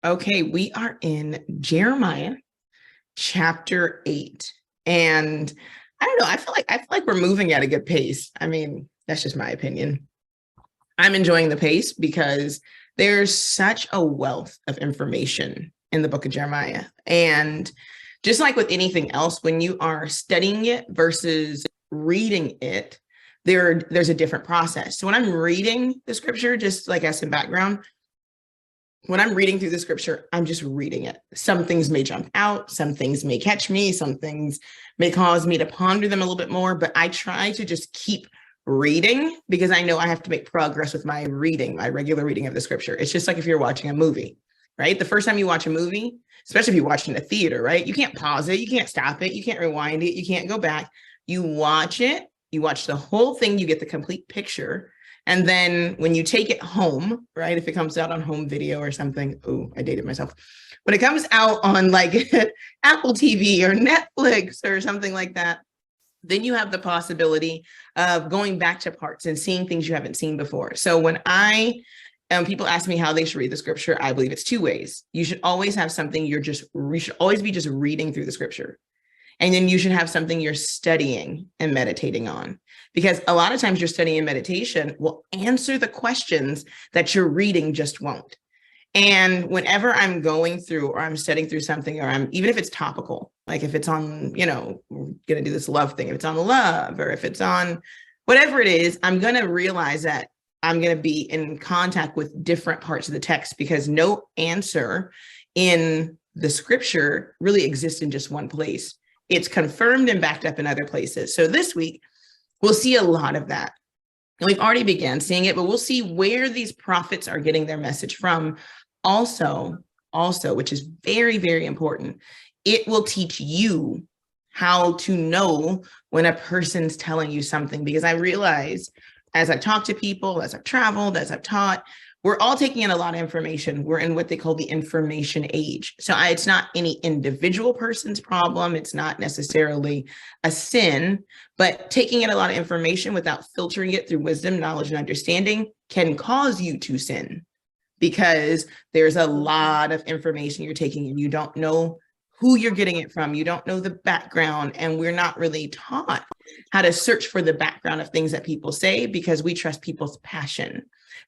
Okay, we are in Jeremiah chapter 8. And I don't know, I feel like we're moving at a good pace. I mean, that's just my opinion. I'm enjoying the pace because there's such a wealth of information in the book of Jeremiah. And just like with anything else, when you are studying it versus reading it, there's a different process. So when I'm reading the scripture, just like as some background, when I'm reading through the scripture, I'm just reading it. Some things may jump out, some things may catch me, some things may cause me to ponder them a little bit more, but I try to just keep reading because I know I have to make progress with my reading, my regular reading of the scripture. It's just like if you're watching a movie, right? The first time you watch a movie, especially if you watch it in a theater, right? You can't pause it, you can't stop it, you can't rewind it, you can't go back. You watch it, you watch the whole thing, you get the complete picture. And then when you take it home, right, if it comes out on home video or something, oh, I dated myself. When it comes out on like Apple TV or Netflix or something like that, then you have the possibility of going back to parts and seeing things you haven't seen before. So when people ask me how they should read the scripture, I believe it's two ways. You should always have something you should always be just reading through the scripture. And then you should have something you're studying and meditating on. Because a lot of times your studying and meditation will answer the questions that your reading just won't. And whenever I'm going through or I'm studying through something, or even if it's topical, like if it's on, we're going to do this love thing, if it's on love, or if it's on whatever it is, I'm going to realize that I'm going to be in contact with different parts of the text because no answer in the scripture really exists in just one place. It's confirmed and backed up in other places. So this week, we'll see a lot of that. And we've already began seeing it, but we'll see where these prophets are getting their message from. Also, which is very, very important, it will teach you how to know when a person's telling you something. Because I realize as I've talked to people, as I've traveled, as I've taught, we're all taking in a lot of information. We're in what they call the information age. So it's not any individual person's problem. It's not necessarily a sin, but taking in a lot of information without filtering it through wisdom, knowledge, and understanding can cause you to sin because there's a lot of information you're taking and you don't know who you're getting it from. You don't know the background, and we're not really taught how to search for the background of things that people say because we trust people's passion.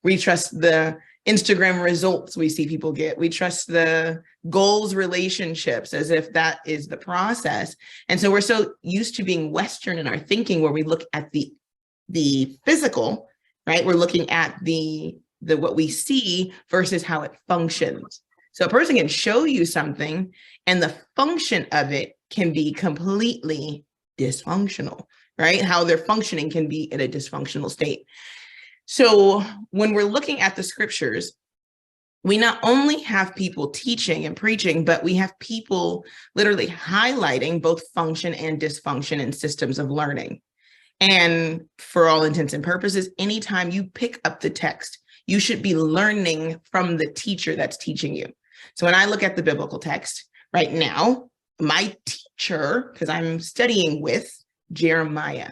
We trust the Instagram results we see people get. We trust the goals, relationships, as if that is the process. And so we're so used to being Western in our thinking where we look at the physical, right? We're looking at the what we see versus how it functions. So a person can show you something and the function of it can be completely dysfunctional, right? How they're functioning can be in a dysfunctional state. So when we're looking at the scriptures, we not only have people teaching and preaching, but we have people literally highlighting both function and dysfunction in systems of learning. And for all intents and purposes, anytime you pick up the text, you should be learning from the teacher that's teaching you. So when I look at the biblical text right now, my teacher, because I'm studying with Jeremiah,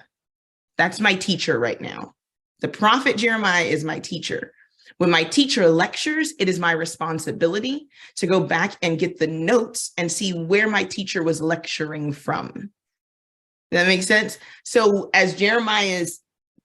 that's my teacher right now. The prophet Jeremiah is my teacher. When my teacher lectures, it is my responsibility to go back and get the notes and see where my teacher was lecturing from. Does that make sense? So as Jeremiah is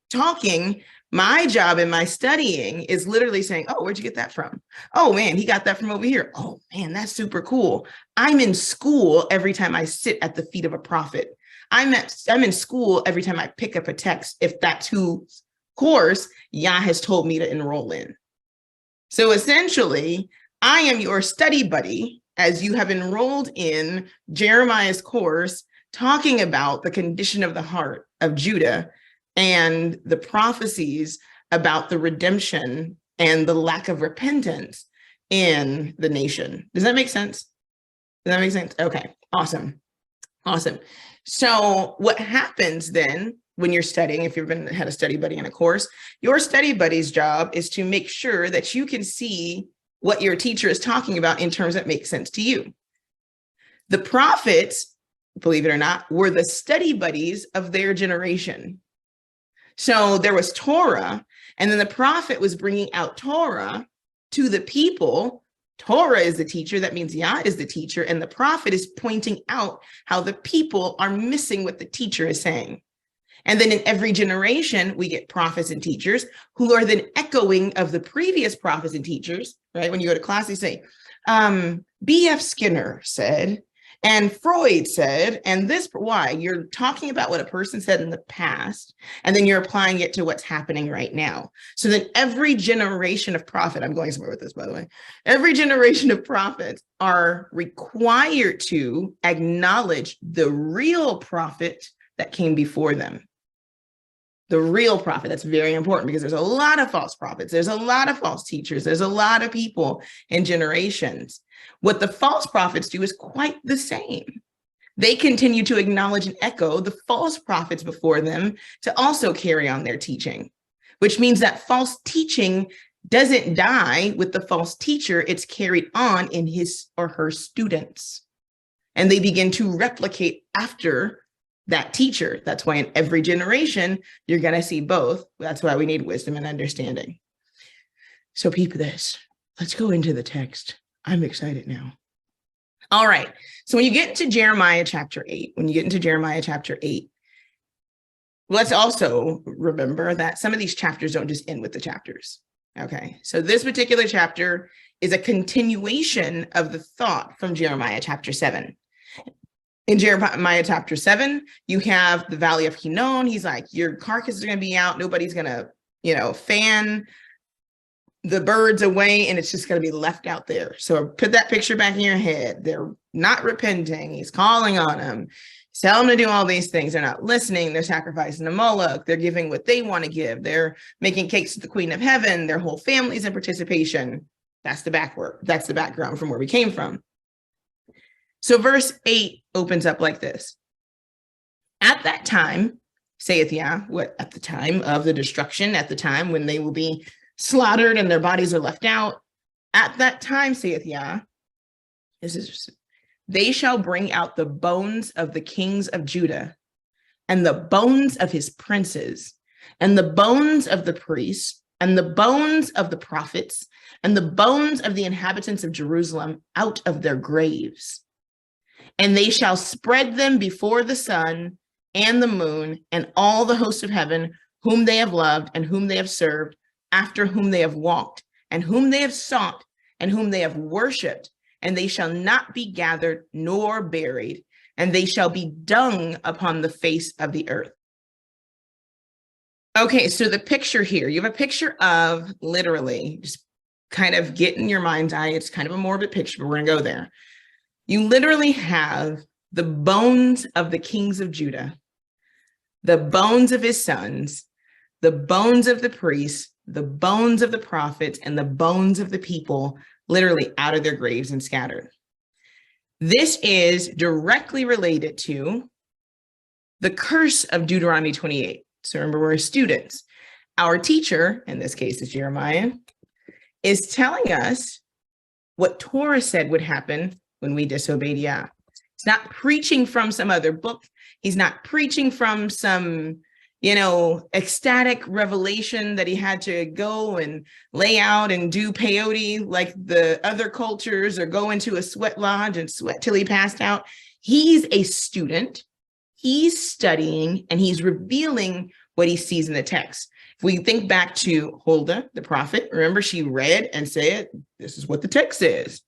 talking, my job in my studying is literally saying, oh, where'd you get that from? Oh, man, he got that from over here. Oh, man, that's super cool. I'm in school every time I sit at the feet of a prophet. I'm in school every time I pick up a text, if that's whose course Yah has told me to enroll in. So essentially, I am your study buddy as you have enrolled in Jeremiah's course, talking about the condition of the heart of Judah and the prophecies about the redemption and the lack of repentance in the nation. Does that make sense? Does that make sense? Okay, awesome. So what happens then when you're studying, if you've had a study buddy in a course, your study buddy's job is to make sure that you can see what your teacher is talking about in terms that make sense to you. The prophets, believe it or not, were the study buddies of their generation. So there was Torah, and then the prophet was bringing out Torah to the people Torah is the teacher. That means Yah is the teacher. And the prophet is pointing out how the people are missing what the teacher is saying. And then in every generation, we get prophets and teachers who are then echoing of the previous prophets and teachers, right? When you go to class, they say, B.F. Skinner said, and Freud said, and this, why? You're talking about what a person said in the past, and then you're applying it to what's happening right now. So then every generation of prophet, I'm going somewhere with this, by the way, every generation of prophets are required to acknowledge the real prophet that came before them. The real prophet. That's very important because there's a lot of false prophets. There's a lot of false teachers. There's a lot of people in generations. What the false prophets do is quite the same. They continue to acknowledge and echo the false prophets before them to also carry on their teaching, which means that false teaching doesn't die with the false teacher. It's carried on in his or her students. And they begin to replicate after that teacher. That's why in every generation, you're going to see both. That's why we need wisdom and understanding. So peep this. Let's go into the text. I'm excited now. All right. So when you get into Jeremiah chapter 8, let's also remember that some of these chapters don't just end with the chapters. Okay. So this particular chapter is a continuation of the thought from Jeremiah chapter 7. In Jeremiah chapter 7, you have the Valley of Hinnom. He's like, your carcass is going to be out. Nobody's going to, fan the birds away, and it's just going to be left out there. So put that picture back in your head. They're not repenting. He's calling on them. He's telling them to do all these things. They're not listening. They're sacrificing to Moloch. They're giving what they want to give. They're making cakes to the Queen of Heaven. Their whole family's in participation. That's the background from where we came from. So verse 8 opens up like this. At that time, saith Yah, at the time of the destruction, at the time when they will be slaughtered and their bodies are left out, at that time, saith Yah, they shall bring out the bones of the kings of Judah, and the bones of his princes, and the bones of the priests, and the bones of the prophets, and the bones of the inhabitants of Jerusalem out of their graves. And they shall spread them before the sun and the moon and all the hosts of heaven, whom they have loved and whom they have served, after whom they have walked, and whom they have sought, and whom they have worshipped. And they shall not be gathered nor buried, and they shall be dung upon the face of the earth. Okay, so the picture here, you have a picture of literally just kind of get in your mind's eye. It's kind of a morbid picture, but we're going to go there. You literally have the bones of the kings of Judah, the bones of his sons, the bones of the priests, the bones of the prophets, and the bones of the people literally out of their graves and scattered. This is directly related to the curse of Deuteronomy 28. So remember, we're students. Our teacher, in this case is Jeremiah, is telling us what Torah said would happen when we disobeyed Yah. He's not preaching from some other book. He's not preaching from some, ecstatic revelation that he had to go and lay out and do peyote like the other cultures, or go into a sweat lodge and sweat till he passed out. He's a student. He's studying, and he's revealing what he sees in the text. If we think back to Huldah, the prophet, remember she read and said, this is what the text says.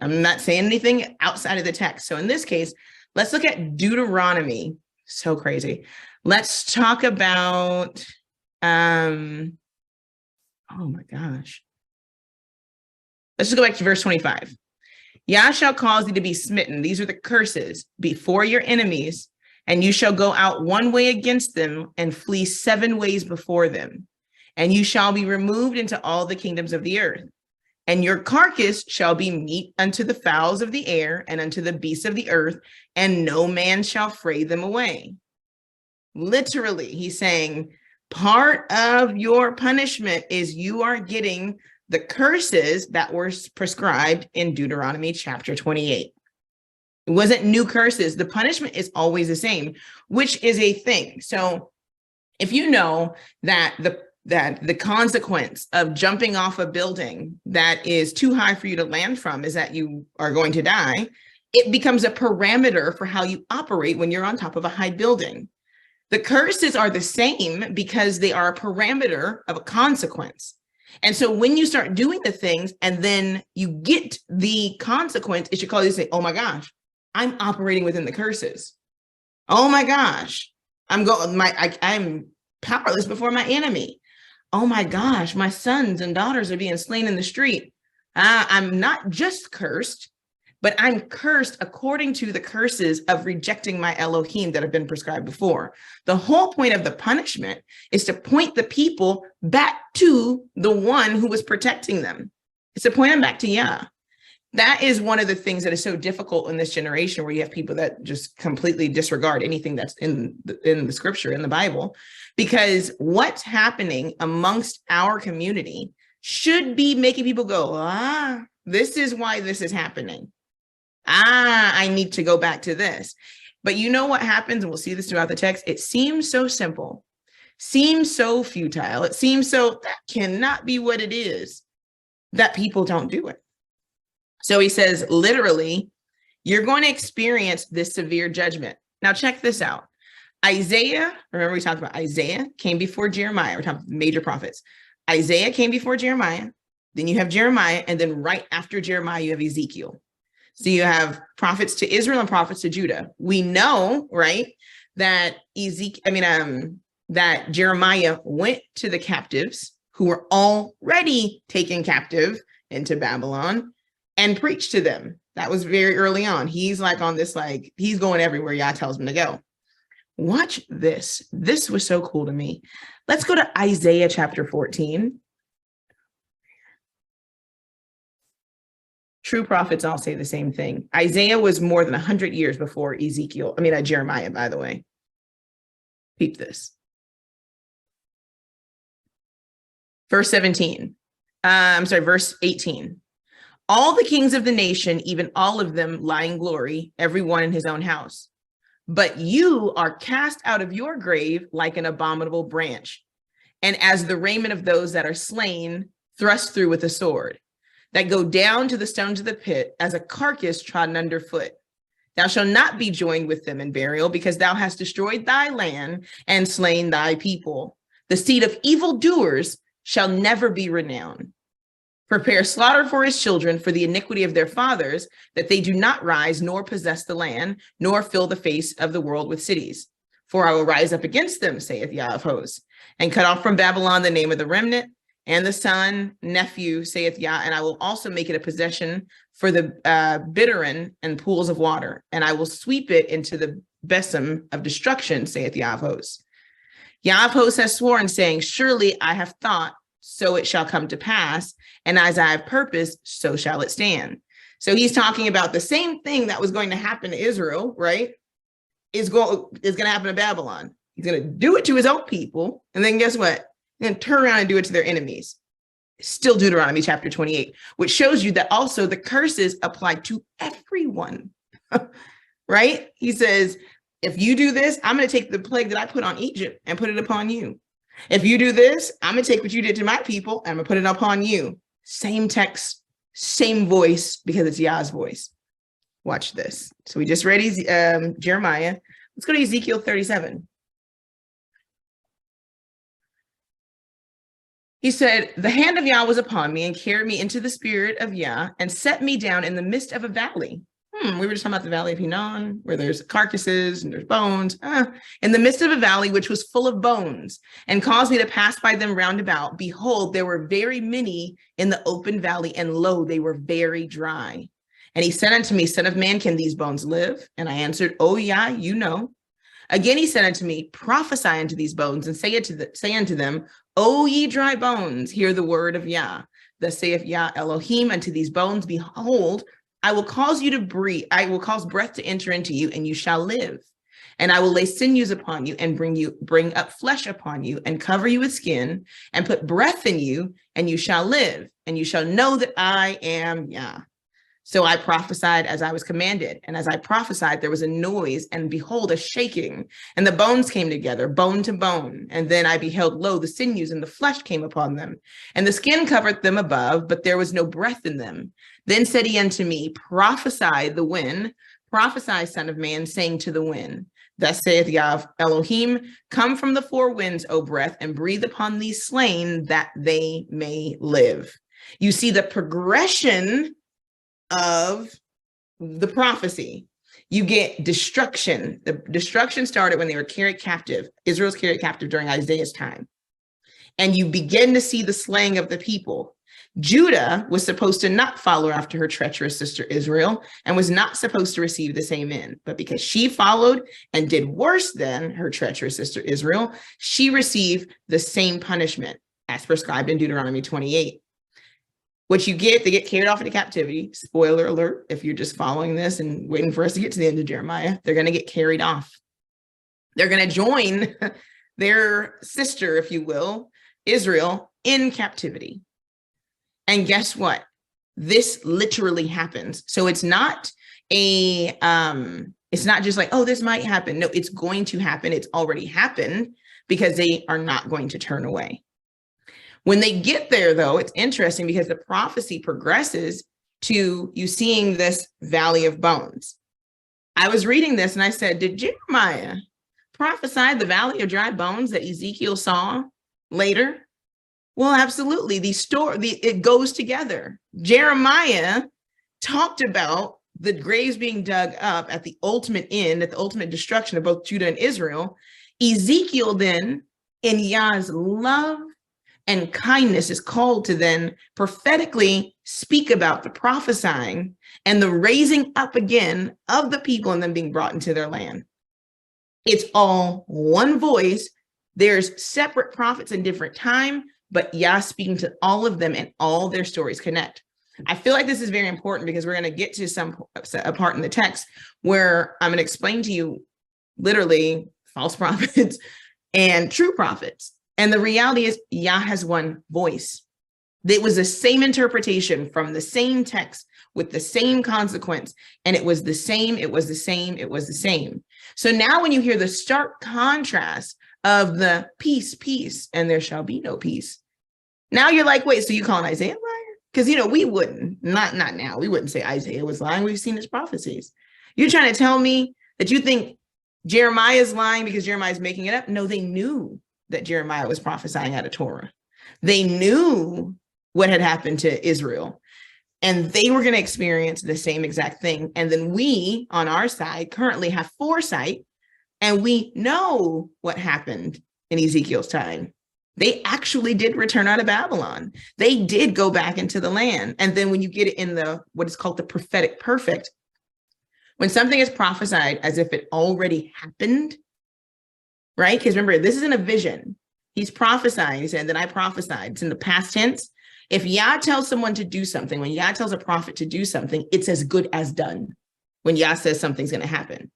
I'm not saying anything outside of the text. So in this case, let's look at Deuteronomy. So crazy. Let's talk about, oh my gosh. Let's just go back to verse 25. Yah shall cause thee to be smitten. These are the curses before your enemies, and you shall go out one way against them and flee 7 ways before them. And you shall be removed into all the kingdoms of the earth. And your carcass shall be meat unto the fowls of the air and unto the beasts of the earth, and no man shall fray them away. Literally, he's saying part of your punishment is you are getting the curses that were prescribed in Deuteronomy chapter 28. It wasn't new curses. The punishment is always the same, which is a thing. So if you know that that the consequence of jumping off a building that is too high for you to land from is that you are going to die, it becomes a parameter for how you operate when you're on top of a high building. The curses are the same because they are a parameter of a consequence. And so when you start doing the things and then you get the consequence, it should cause you to say, oh my gosh, I'm operating within the curses. Oh my gosh, I'm powerless before my enemy. Oh my gosh, my sons and daughters are being slain in the street. I'm not just cursed, but I'm cursed according to the curses of rejecting my Elohim that have been prescribed before. The whole point of the punishment is to point the people back to the one who was protecting them. It's to point them back to Yah. That is one of the things that is so difficult in this generation, where you have people that just completely disregard anything that's in the scripture, in the Bible, because what's happening amongst our community should be making people go, this is why this is happening. I need to go back to this. But you know what happens, and we'll see this throughout the text, it seems so simple, seems so futile, it seems so, that cannot be what it is, that people don't do it. So he says, literally, you're going to experience this severe judgment. Now, check this out. Isaiah, remember we talked about Isaiah came before Jeremiah. We're talking about major prophets. Isaiah came before Jeremiah. Then you have Jeremiah. And then right after Jeremiah, you have Ezekiel. So you have prophets to Israel and prophets to Judah. We know, right, that that Jeremiah went to the captives who were already taken captive into Babylon and preached to them. That was very early on. He's like on this, like, he's going everywhere Yah tells him to go. Watch this. This was so cool to me. Let's go to Isaiah chapter 14. True prophets all say the same thing. Isaiah was more than 100 years before Jeremiah, by the way. Peep this. Verse 18. All the kings of the nation, even all of them, lie in glory, everyone in his own house. But you are cast out of your grave like an abominable branch, and as the raiment of those that are slain, thrust through with a sword, that go down to the stones of the pit as a carcass trodden underfoot. Thou shalt not be joined with them in burial, because thou hast destroyed thy land and slain thy people. The seed of evildoers shall never be renowned. Prepare slaughter for his children for the iniquity of their fathers, that they do not rise nor possess the land, nor fill the face of the world with cities. For I will rise up against them, saith Yah of hosts, and cut off from Babylon the name of the remnant, and the son, nephew, saith Yah, and I will also make it a possession for the bittern and pools of water, and I will sweep it into the besom of destruction, saith Yah of hosts. Yah of hosts has sworn, saying, surely I have thought, so it shall come to pass, and as I have purposed, so shall it stand. So he's talking about the same thing that was going to happen to Israel, right? Is going to happen to Babylon. He's going to do it to his own people, and then guess what? He's going to turn around and do it to their enemies. Still Deuteronomy chapter 28, which shows you that also the curses apply to everyone, right? He says, if you do this, I'm going to take the plague that I put on Egypt and put it upon you. If you do this, I'm going to take what you did to my people and I'm going to put it upon you. Same text, same voice, because it's Yah's voice. Watch this. So we just read Jeremiah. Let's go to Ezekiel 37. He said, the hand of Yah was upon me and carried me into the spirit of Yah and set me down in the midst of a valley. We were just talking about the valley of Hinnon, where there's carcasses and there's bones. In the midst of a valley, which was full of bones, and caused me to pass by them round about. Behold, there were very many in the open valley, and lo, they were very dry. And he said unto me, son of man, can these bones live? And I answered, oh, Yah, you know. Again, he said unto me, prophesy unto these bones, and say unto them, O ye dry bones, hear the word of Yah. Thus saith Yah Elohim unto these bones, behold, I will cause you to breathe. I will cause breath to enter into you, and you shall live. And I will lay sinews upon you, and bring up flesh upon you, and cover you with skin, and put breath in you, and you shall live. And you shall know that I am Yah. So I prophesied as I was commanded. And as I prophesied, there was a noise, and behold, a shaking, and the bones came together, bone to bone. And then I beheld, lo, the sinews and the flesh came upon them, and the skin covered them above, but there was no breath in them. Then said he unto me, prophesy the wind, prophesy, son of man, saying to the wind, thus saith Yahweh Elohim, come from the four winds, O breath, and breathe upon these slain that they may live. You see the progression of the prophecy. You get destruction. The destruction started when they were carried captive. Israel's carried captive during Isaiah's time. And you begin to see the slaying of the people. Judah was supposed to not follow after her treacherous sister Israel and was not supposed to receive the same end. But because she followed and did worse than her treacherous sister Israel, she received the same punishment as prescribed in Deuteronomy 28. What you get, they get carried off into captivity. Spoiler alert, if you're just following this and waiting for us to get to the end of Jeremiah, they're going to get carried off. They're going to join their sister, if you will, Israel, in captivity. And guess what? This literally happens. So it's not it's not just like, oh, this might happen. No, it's going to happen. It's already happened because they are not going to turn away. When they get there, though, it's interesting because the prophecy progresses to you seeing this valley of bones. I was reading this and I said, did Jeremiah prophesy the valley of dry bones that Ezekiel saw later? Well, absolutely. It goes together. Jeremiah talked about the graves being dug up at the ultimate end, at the ultimate destruction of both Judah and Israel. Ezekiel then, in Yah's love and kindness, is called to then prophetically speak about the prophesying and the raising up again of the people and them being brought into their land. It's all one voice. There's separate prophets in different time, but Yah speaking to all of them, and all their stories connect. I feel like this is very important because we're going to get to a part in the text where I'm going to explain to you literally false prophets and true prophets. And the reality is Yah has one voice. It was the same interpretation from the same text with the same consequence. And it was the same, it was the same, it was the same. So now when you hear the stark contrast of the peace, peace, and there shall be no peace. Now you're like, wait, so you calling Isaiah a liar? Because, we wouldn't, not now. We wouldn't say Isaiah was lying. We've seen his prophecies. You're trying to tell me that you think Jeremiah is lying because Jeremiah is making it up? No, they knew that Jeremiah was prophesying out of Torah. They knew what had happened to Israel, and they were going to experience the same exact thing. And then we, on our side, currently have foresight, and we know what happened in Ezekiel's time. They actually did return out of Babylon. They did go back into the land. And then when you get it in what is called the prophetic perfect, when something is prophesied as if it already happened, right? Because remember, this isn't a vision. He's prophesying. He said, then I prophesied. It's in the past tense. If Yah tells someone to do something, when Yah tells a prophet to do something, it's as good as done when Yah says something's going to happen.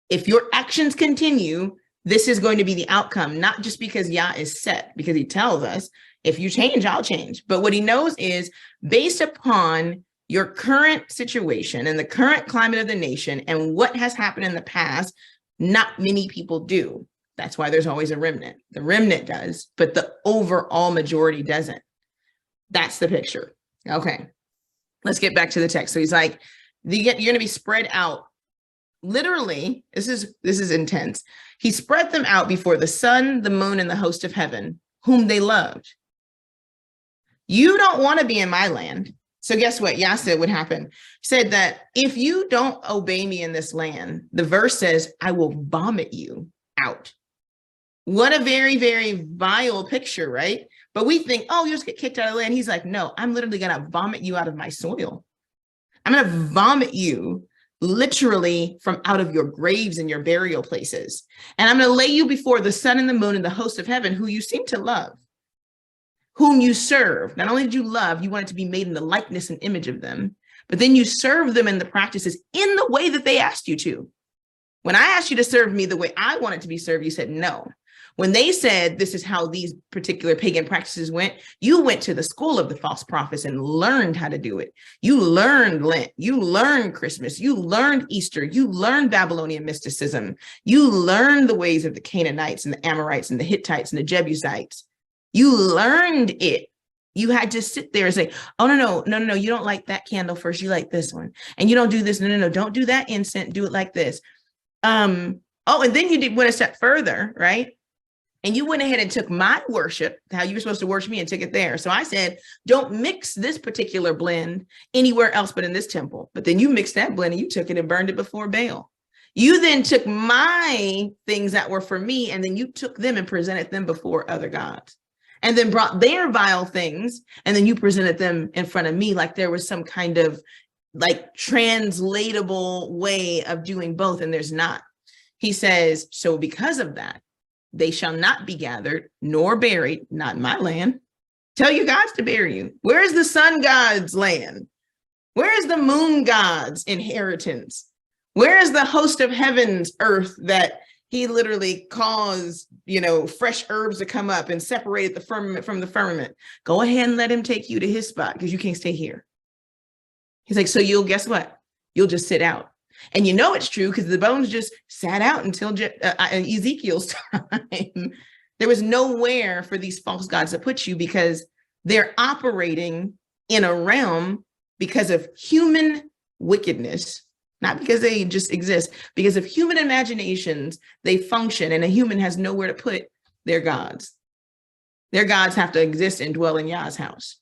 If your actions continue, this is going to be the outcome, not just because Yah is set, because he tells us, if you change, I'll change. But what he knows is based upon your current situation and the current climate of the nation and what has happened in the past, not many people do. That's why there's always a remnant. The remnant does, but the overall majority doesn't. That's the picture. Okay, let's get back to the text. So he's like, you're going to be spread out. Literally, this is intense. He spread them out before the sun, the moon, and the host of heaven, whom they loved. You don't want to be in my land. So guess what? Yah said would happen. He said that if you don't obey me in this land, the verse says, I will vomit you out. What a very, very vile picture, right? But we think, oh, you just get kicked out of the land. He's like, no, I'm literally going to vomit you out of my soil. I'm going to vomit you literally from out of your graves and your burial places. And I'm going to lay you before the sun and the moon and the host of heaven, who you seem to love, whom you serve. Not only did you love, you wanted to be made in the likeness and image of them, but then you serve them in the practices in the way that they asked you to. When I asked you to serve me the way I wanted to be served, you said no. When they said this is how these particular pagan practices went, you went to the school of the false prophets and learned how to do it. You learned Lent, you learned Christmas, you learned Easter, you learned Babylonian mysticism, you learned the ways of the Canaanites and the Amorites and the Hittites and the Jebusites. You learned it. You had to sit there and say, oh, no, you don't like that candle first, you like this one. And you don't do this, no, don't do that incense, do it like this. And then you went a step further, right? And you went ahead and took my worship, how you were supposed to worship me, and took it there. So I said, don't mix this particular blend anywhere else but in this temple. But then you mixed that blend and you took it and burned it before Baal. You then took my things that were for me, and then you took them and presented them before other gods, and then brought their vile things, and then you presented them in front of me like there was some kind of like translatable way of doing both, and there's not. He says, so because of that, they shall not be gathered nor buried, not in my land. Tell your gods to bury you. Where is the sun god's land? Where is the moon god's inheritance? Where is the host of heaven's earth that he literally caused, fresh herbs to come up and separated the firmament from the firmament? Go ahead and let him take you to his spot because you can't stay here. He's like, so guess what? You'll just sit out. And it's true because the bones just sat out until Ezekiel's time. There was nowhere for these false gods to put you because they're operating in a realm because of human wickedness, not because they just exist, because of human imaginations, they function, and a human has nowhere to put their gods. Their gods have to exist and dwell in Yah's house.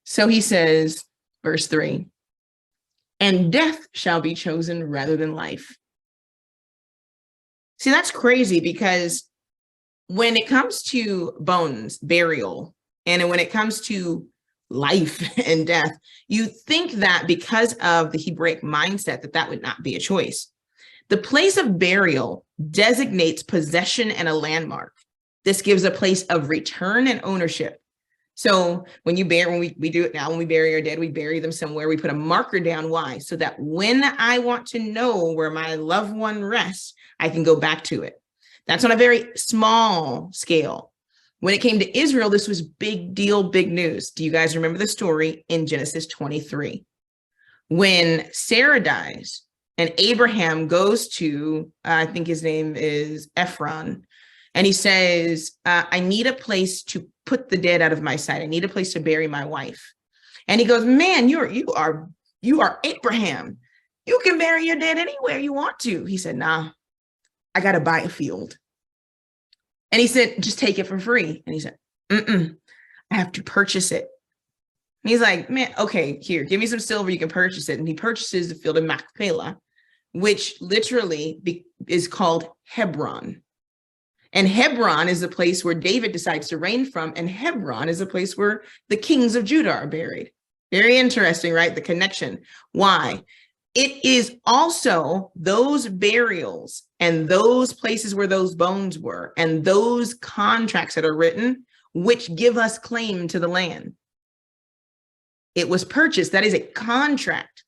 So he says, verse 3, and death shall be chosen rather than life. See, that's crazy because when it comes to bones, burial, and when it comes to life and death, you think that because of the Hebraic mindset that would not be a choice. The place of burial designates possession and a landmark. This gives a place of return and ownership. So when we do it now, when we bury our dead, we bury them somewhere, we put a marker down. Why? So that when I want to know where my loved one rests, I can go back to it. That's on a very small scale. When it came to Israel, this was big deal, big news. Do you guys remember the story in Genesis 23? When Sarah dies and Abraham goes to, I think his name is Ephron, and he says, I need a place to put the dead out of my sight. I need a place to bury my wife. And he goes, man, you are Abraham. You can bury your dead anywhere you want to. He said, nah, I got to buy a field. And he said, just take it for free. And he said, I have to purchase it. And he's like, man, okay, here, give me some silver. You can purchase it. And he purchases the field of Machpelah, which literally is called Hebron. And Hebron is the place where David decides to reign from. And Hebron is a place where the kings of Judah are buried. Very interesting, right? The connection. Why? It is also those burials and those places where those bones were and those contracts that are written, which give us claim to the land. It was purchased. That is a contract.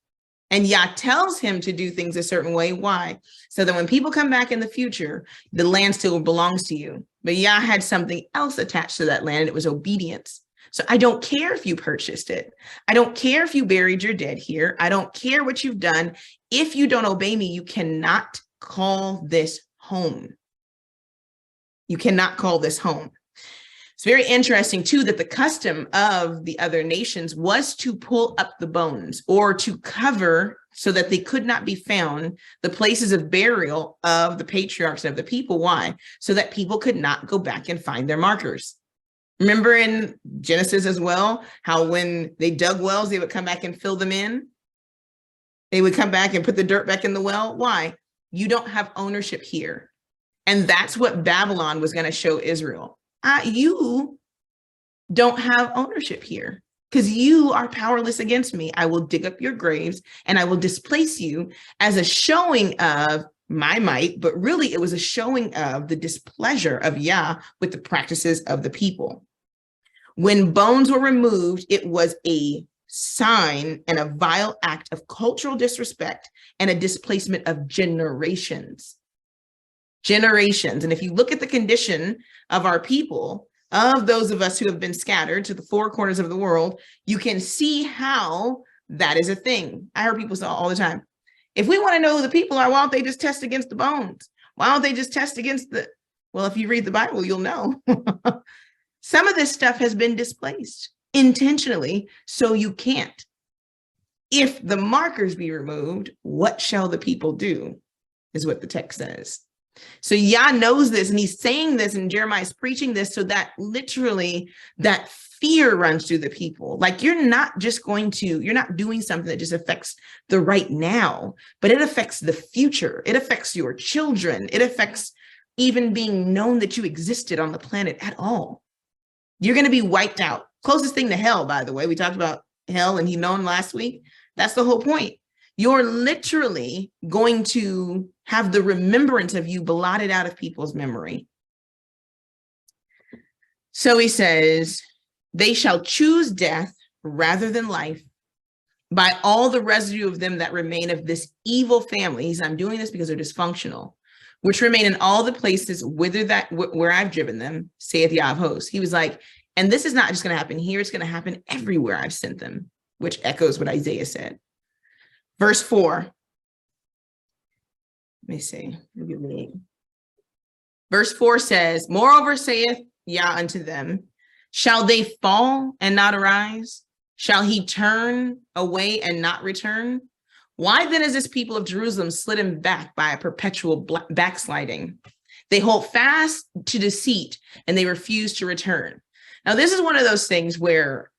And Yah tells him to do things a certain way. Why? So that when people come back in the future, the land still belongs to you. But Yah had something else attached to that land, and it was obedience. So I don't care if you purchased it. I don't care if you buried your dead here. I don't care what you've done. If you don't obey me, you cannot call this home. You cannot call this home. It's very interesting, too, that the custom of the other nations was to pull up the bones or to cover so that they could not be found the places of burial of the patriarchs of the people. Why? So that people could not go back and find their markers. Remember in Genesis as well, how when they dug wells, they would come back and fill them in. They would come back and put the dirt back in the well. Why? You don't have ownership here. And that's what Babylon was going to show Israel. You don't have ownership here because you are powerless against me. I will dig up your graves and I will displace you as a showing of my might, but really it was a showing of the displeasure of Yah with the practices of the people. When bones were removed, it was a sign and a vile act of cultural disrespect and a displacement of generations. generations. And if you look at the condition of our people, of those of us who have been scattered to the four corners of the world, you can see how that is a thing. I heard people say all the time, if we want to know who the people are, why don't they just test against the bones? Why don't they just test against the, well, if you read the Bible, you'll know. Some of this stuff has been displaced intentionally, so you can't. If the markers be removed, what shall the people do? Is what the text says. So Yah knows this, and he's saying this, and Jeremiah is preaching this so that literally that fear runs through the people. Like you're not doing something that just affects the right now, but it affects the future. It affects your children. It affects even being known that you existed on the planet at all. You're going to be wiped out. Closest thing to hell, by the way. We talked about hell and Hinnom last week. That's the whole point. You're literally going to have the remembrance of you blotted out of people's memory. So he says, they shall choose death rather than life by all the residue of them that remain of this evil family. He's, I'm doing this because they're dysfunctional, which remain in all the places where I've driven them, saith Yah of hosts. He was like, and this is not just going to happen here, it's going to happen everywhere I've sent them, which echoes what Isaiah said. Verse 4. Let me see. Verse 4 says, moreover saith Yah unto them, shall they fall and not arise? Shall he turn away and not return? Why then is this people of Jerusalem slidden back by a perpetual backsliding? They hold fast to deceit and they refuse to return. Now, this is one of those things where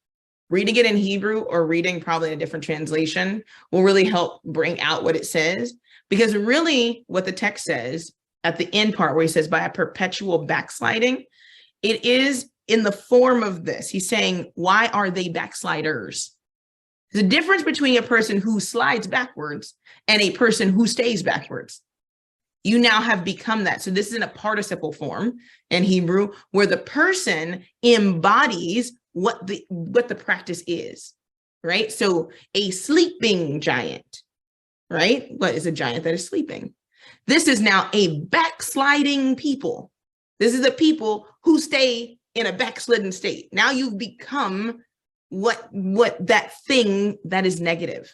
reading it in Hebrew or reading probably in a different translation will really help bring out what it says, because really what the text says at the end part where he says by a perpetual backsliding, it is in the form of this. He's saying, why are they backsliders? The difference between a person who slides backwards and a person who stays backwards. You now have become that. So this is in a participle form in Hebrew where the person embodies what the practice is, right? So a sleeping giant, right? What is a giant that is sleeping? This is now a backsliding people. This is a people who stay in a backslidden state. Now you've become what that thing that is negative.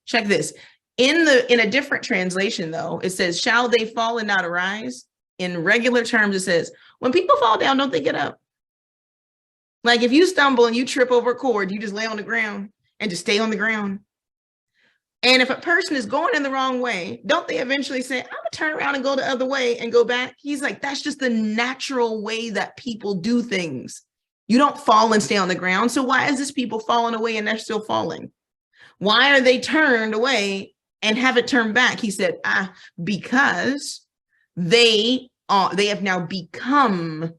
Check this. In a different translation, though, it says, shall they fall and not arise? In regular terms, it says, when people fall down, don't they get up? Like if you stumble and you trip over a cord, you just lay on the ground and just stay on the ground. And if a person is going in the wrong way, don't they eventually say, I'm gonna turn around and go the other way and go back? He's like, that's just the natural way that people do things. You don't fall and stay on the ground. So why is this people falling away and they're still falling? Why are they turned away and haven't turned back? He said, because they have now become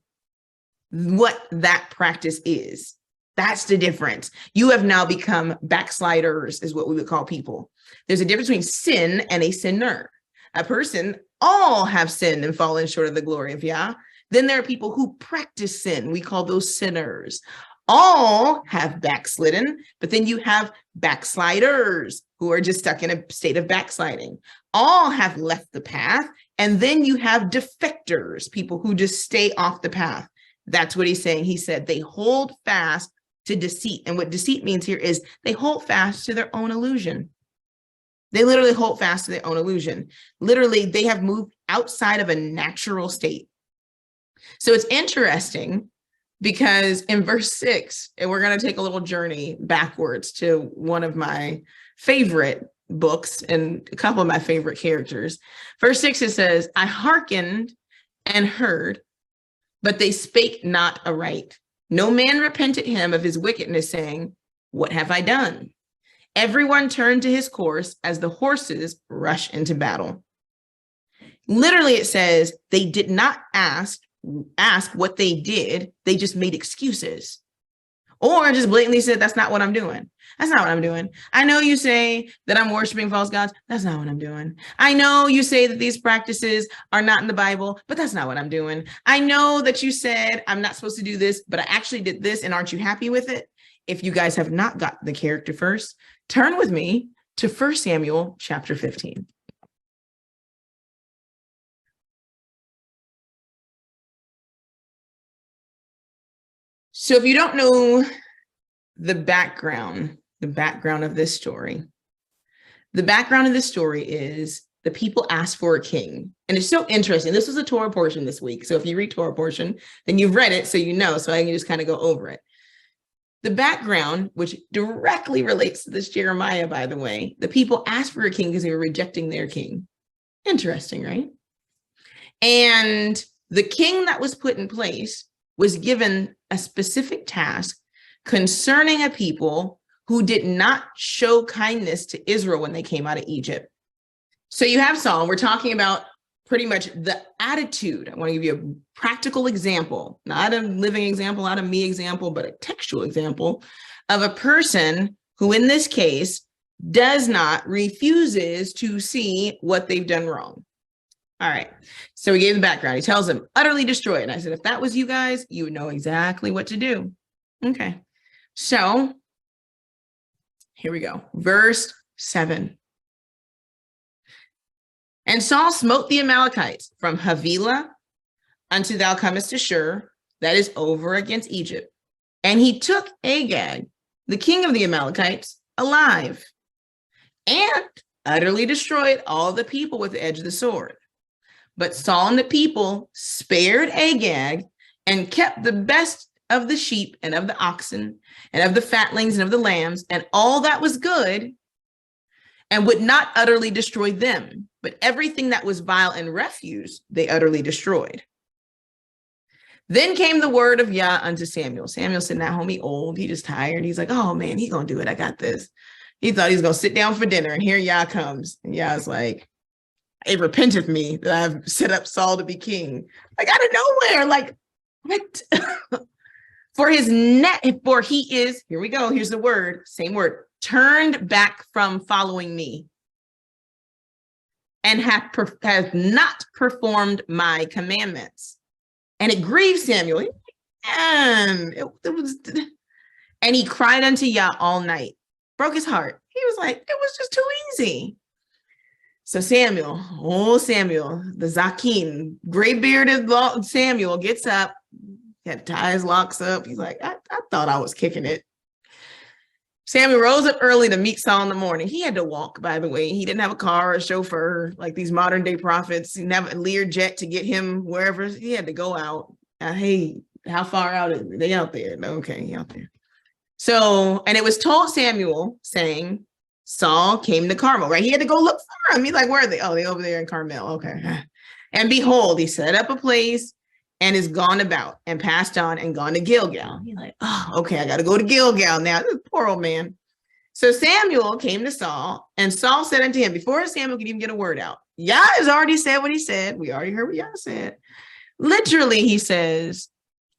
what that practice is. That's the difference. You have now become backsliders, is what we would call people. There's a difference between sin and a sinner. A person, all have sinned and fallen short of the glory of Yah. Then there are people who practice sin. We call those sinners. All have backslidden, but then you have backsliders who are just stuck in a state of backsliding. All have left the path, and then you have defectors, people who just stay off the path. That's what he's saying. He said they hold fast to deceit. And what deceit means here is they hold fast to their own illusion. They literally hold fast to their own illusion. Literally, they have moved outside of a natural state. So it's interesting because in verse 6, and we're going to take a little journey backwards to one of my favorite books and a couple of my favorite characters. Verse 6, it says, I hearkened and heard, but they spake not aright. No man repented him of his wickedness, saying, what have I done? Everyone turned to his course as the horses rush into battle. Literally, it says they did not ask what they did. They just made excuses or just blatantly said, that's not what I'm doing. That's not what I'm doing. I know you say that I'm worshiping false gods. That's not what I'm doing. I know you say that these practices are not in the Bible, but that's not what I'm doing. I know that you said I'm not supposed to do this, but I actually did this. And aren't you happy with it? If you guys have not got the character first, turn with me to 1 Samuel chapter 15. So if you don't know the background of this story, the background of this story is the people asked for a king. And it's so interesting. This was a Torah portion this week. So if you read Torah portion, then you've read it, so you know. So I can just kind of go over it. The background, which directly relates to this Jeremiah, by the way, the people asked for a king because they were rejecting their king. Interesting, right? And the king that was put in place was given a specific task concerning a people who did not show kindness to Israel when they came out of Egypt. So you have Saul. We're talking about pretty much the attitude. I want to give you a practical example, not a living example, not a me example, but a textual example of a person who, in this case, refuses to see what they've done wrong. All right. So we gave the background. He tells them, utterly destroy it. And I said, if that was you guys, you would know exactly what to do. Okay. So here we go. Verse 7. And Saul smote the Amalekites from Havilah unto thou comest to Shur, that is over against Egypt. And he took Agag, the king of the Amalekites, alive, and utterly destroyed all the people with the edge of the sword. But Saul and the people spared Agag and kept the best of the sheep and of the oxen and of the fatlings and of the lambs and all that was good, and would not utterly destroy them, but everything that was vile and refuse they utterly destroyed. Then came the word of Yah unto Samuel. Samuel said, now homie old, he just tired. He's like, oh man, he's gonna do it. I got this. He thought he was gonna sit down for dinner, and here Yah comes. And Yah's like, it repenteth me that I've set up Saul to be king. Like out of nowhere, like what? For he is, here we go, here's the word, same word, turned back from following me, and has not performed my commandments. And it grieved Samuel. And he cried unto Yah all night, broke his heart. He was like, it was just too easy. So Samuel, the Zakin, gray bearded Samuel gets up, had to tie his locks up. He's like, I thought I was kicking it. Samuel rose up early to meet Saul in the morning. He had to walk, by the way. He didn't have a car or a chauffeur like these modern day prophets. He didn't have a Lear jet to get him wherever. He had to go out. Hey, how far out are they out there? Okay, out there. So, and it was told Samuel, saying, Saul came to Carmel, right? He had to go look for him. He's like, where are they? Oh, they're over there in Carmel. Okay. And behold, he set up a place and is gone about and passed on and gone to Gilgal. He's like, oh, okay, I got to go to Gilgal now. This poor old man. So Samuel came to Saul, and Saul said unto him, before Samuel could even get a word out, Yah has already said what he said. We already heard what Yah said. Literally, he says,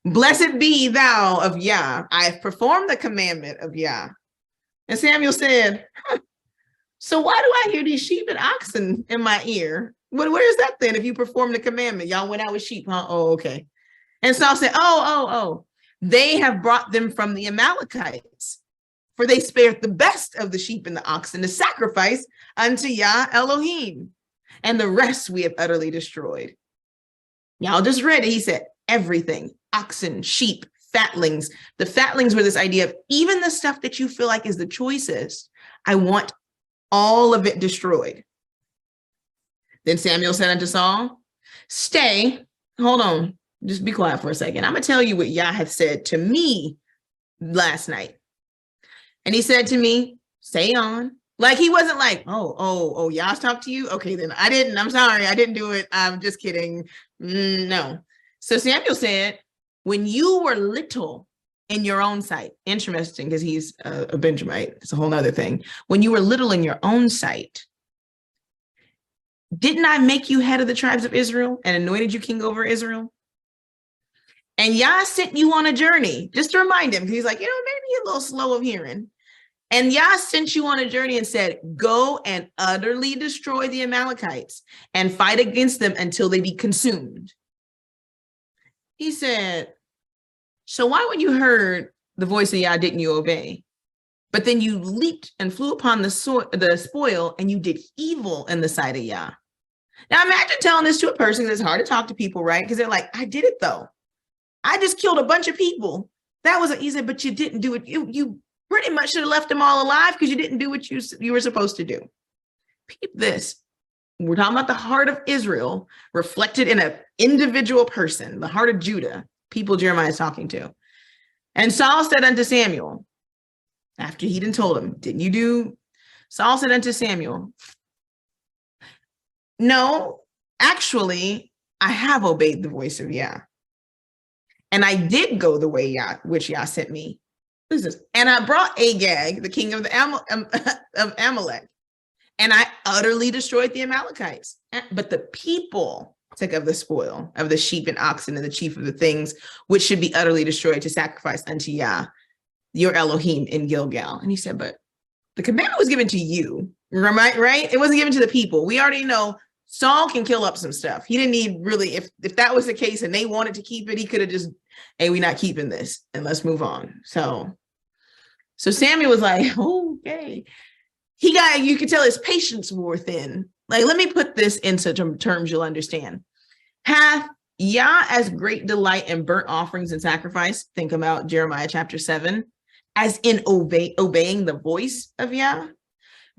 blessed be thou of Yah. I have performed the commandment of Yah. And Samuel said, so why do I hear these sheep and oxen in my ear? Where is that then? If you perform the commandment, y'all went out with sheep, huh? Oh, okay. And Saul said, oh, they have brought them from the Amalekites, for they spared the best of the sheep and the oxen to sacrifice unto Yah Elohim, and the rest we have utterly destroyed. Y'all just read it. He said, everything, oxen, sheep, fatlings. The fatlings were this idea of even the stuff that you feel like is the choicest, I want all of it destroyed. Then Samuel said unto Saul, stay, hold on, just be quiet for a second. I'm going to tell you what Yah hath said to me last night. And he said to me, stay on. Like he wasn't like, oh, Yah's talked to you? Okay, then I didn't. I'm sorry. I didn't do it. I'm just kidding. No. So Samuel said, when you were little in your own sight, interesting because he's a Benjamite. It's a whole other thing. When you were little in your own sight, didn't I make you head of the tribes of Israel and anointed you king over Israel? And Yah sent you on a journey, just to remind him, because he's like, maybe a little slow of hearing. And Yah sent you on a journey and said, go and utterly destroy the Amalekites and fight against them until they be consumed. He said, so why when you heard the voice of Yah didn't you obey? But then you leaped and flew upon the spoil, and you did evil in the sight of Yah. Now imagine telling this to a person that's hard to talk to people, right? Because they're like, I did it though. I just killed a bunch of people. That was, he said, but you didn't do it. You pretty much should have left them all alive because you didn't do what you were supposed to do. Peep this. We're talking about the heart of Israel reflected in an individual person, the heart of Judah, people Jeremiah is talking to. And Saul said unto Samuel, after he done told him, didn't you do? Saul said unto Samuel, no, actually, I have obeyed the voice of Yah. And I did go the way Yah, which Yah sent me. This is, and I brought Agag, the king of of Amalek, and I utterly destroyed the Amalekites. But the people took of the spoil of the sheep and oxen and the chief of the things which should be utterly destroyed to sacrifice unto Yah, your Elohim in Gilgal. And he said, but the commandment was given to you, right? It wasn't given to the people. We already know Saul can kill up some stuff. He didn't need really, if that was the case and they wanted to keep it, he could have just, hey, we're not keeping this and let's move on. So Samuel was like, okay. You could tell his patience wore thin. Like, let me put this into terms you'll understand. Hath Yah as great delight in burnt offerings and sacrifice? Think about Jeremiah chapter 7, as in obeying the voice of Yah.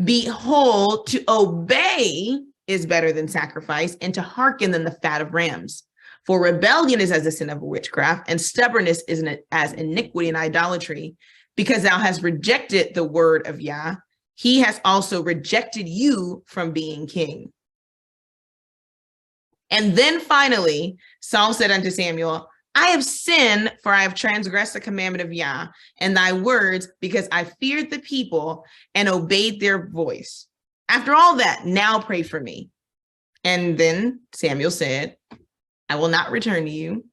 Behold, to obey is better than sacrifice, and to hearken than the fat of rams. For rebellion is as the sin of witchcraft, and stubbornness is as iniquity and idolatry. Because thou hast rejected the word of Yah, he has also rejected you from being king. And then finally, Saul said unto Samuel, I have sinned, for I have transgressed the commandment of Yah and thy words, because I feared the people and obeyed their voice. After all that, now pray for me. And then Samuel said, I will not return to you.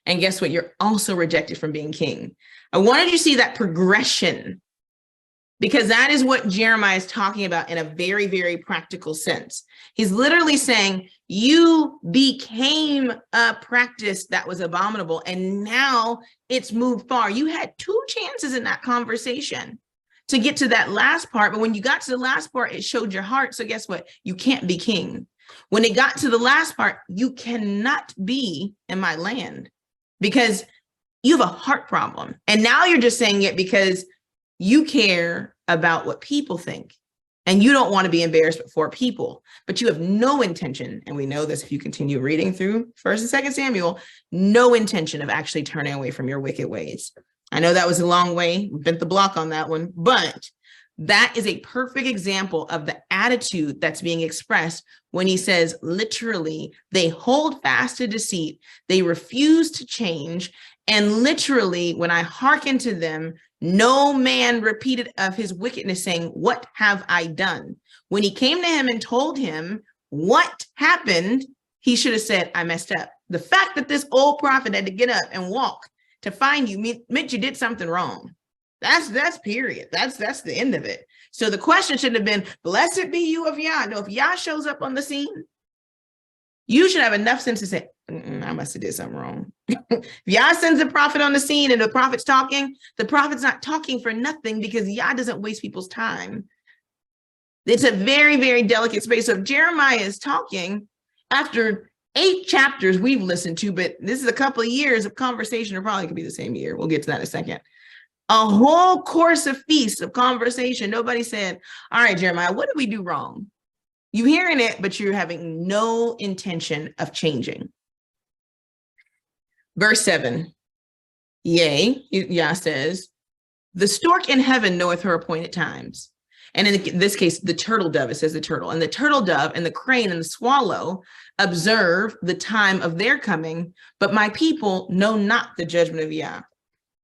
And guess what? You're also rejected from being king. I wanted you to see that progression, because that is what Jeremiah is talking about in a very, very practical sense. He's literally saying, you became a practice that was abominable, and now it's moved far. You had two chances in that conversation to get to that last part, but when you got to the last part, it showed your heart. So guess what? You can't be king. When it got to the last part, you cannot be in my land because you have a heart problem. And now you're just saying it because you care about what people think and you don't want to be embarrassed before people, but you have no intention. And we know this if you continue reading through 1st and 2nd Samuel, no intention of actually turning away from your wicked ways. I know that was a long way, bent the block on that one, but that is a perfect example of the attitude that's being expressed when he says, literally, they hold fast to deceit, they refuse to change, and literally, when I hearken to them, no man repeated of his wickedness, saying, what have I done? When he came to him and told him what happened, he should have said, I messed up. The fact that this old prophet had to get up and walk to find you meant you did something wrong. That's period. That's the end of it. So the question should have been, blessed be you of Yah. No, if Yah shows up on the scene, you should have enough sense to say, I must have did something wrong. If Yah sends a prophet on the scene and the prophet's talking, the prophet's not talking for nothing because Yah doesn't waste people's time. It's a very, very delicate space. So if Jeremiah is talking after 8 chapters we've listened to, but this is a couple of years of conversation, or probably could be the same year. We'll get to that in a second. A whole course of feast of conversation. Nobody said, all right, Jeremiah, what did we do wrong? You're hearing it, but you're having no intention of changing. Verse 7, yea, Yah says, the stork in heaven knoweth her appointed times. And in this case, the turtle dove, it says the turtle, and the turtle dove and the crane and the swallow observe the time of their coming, but my people know not the judgment of Yah.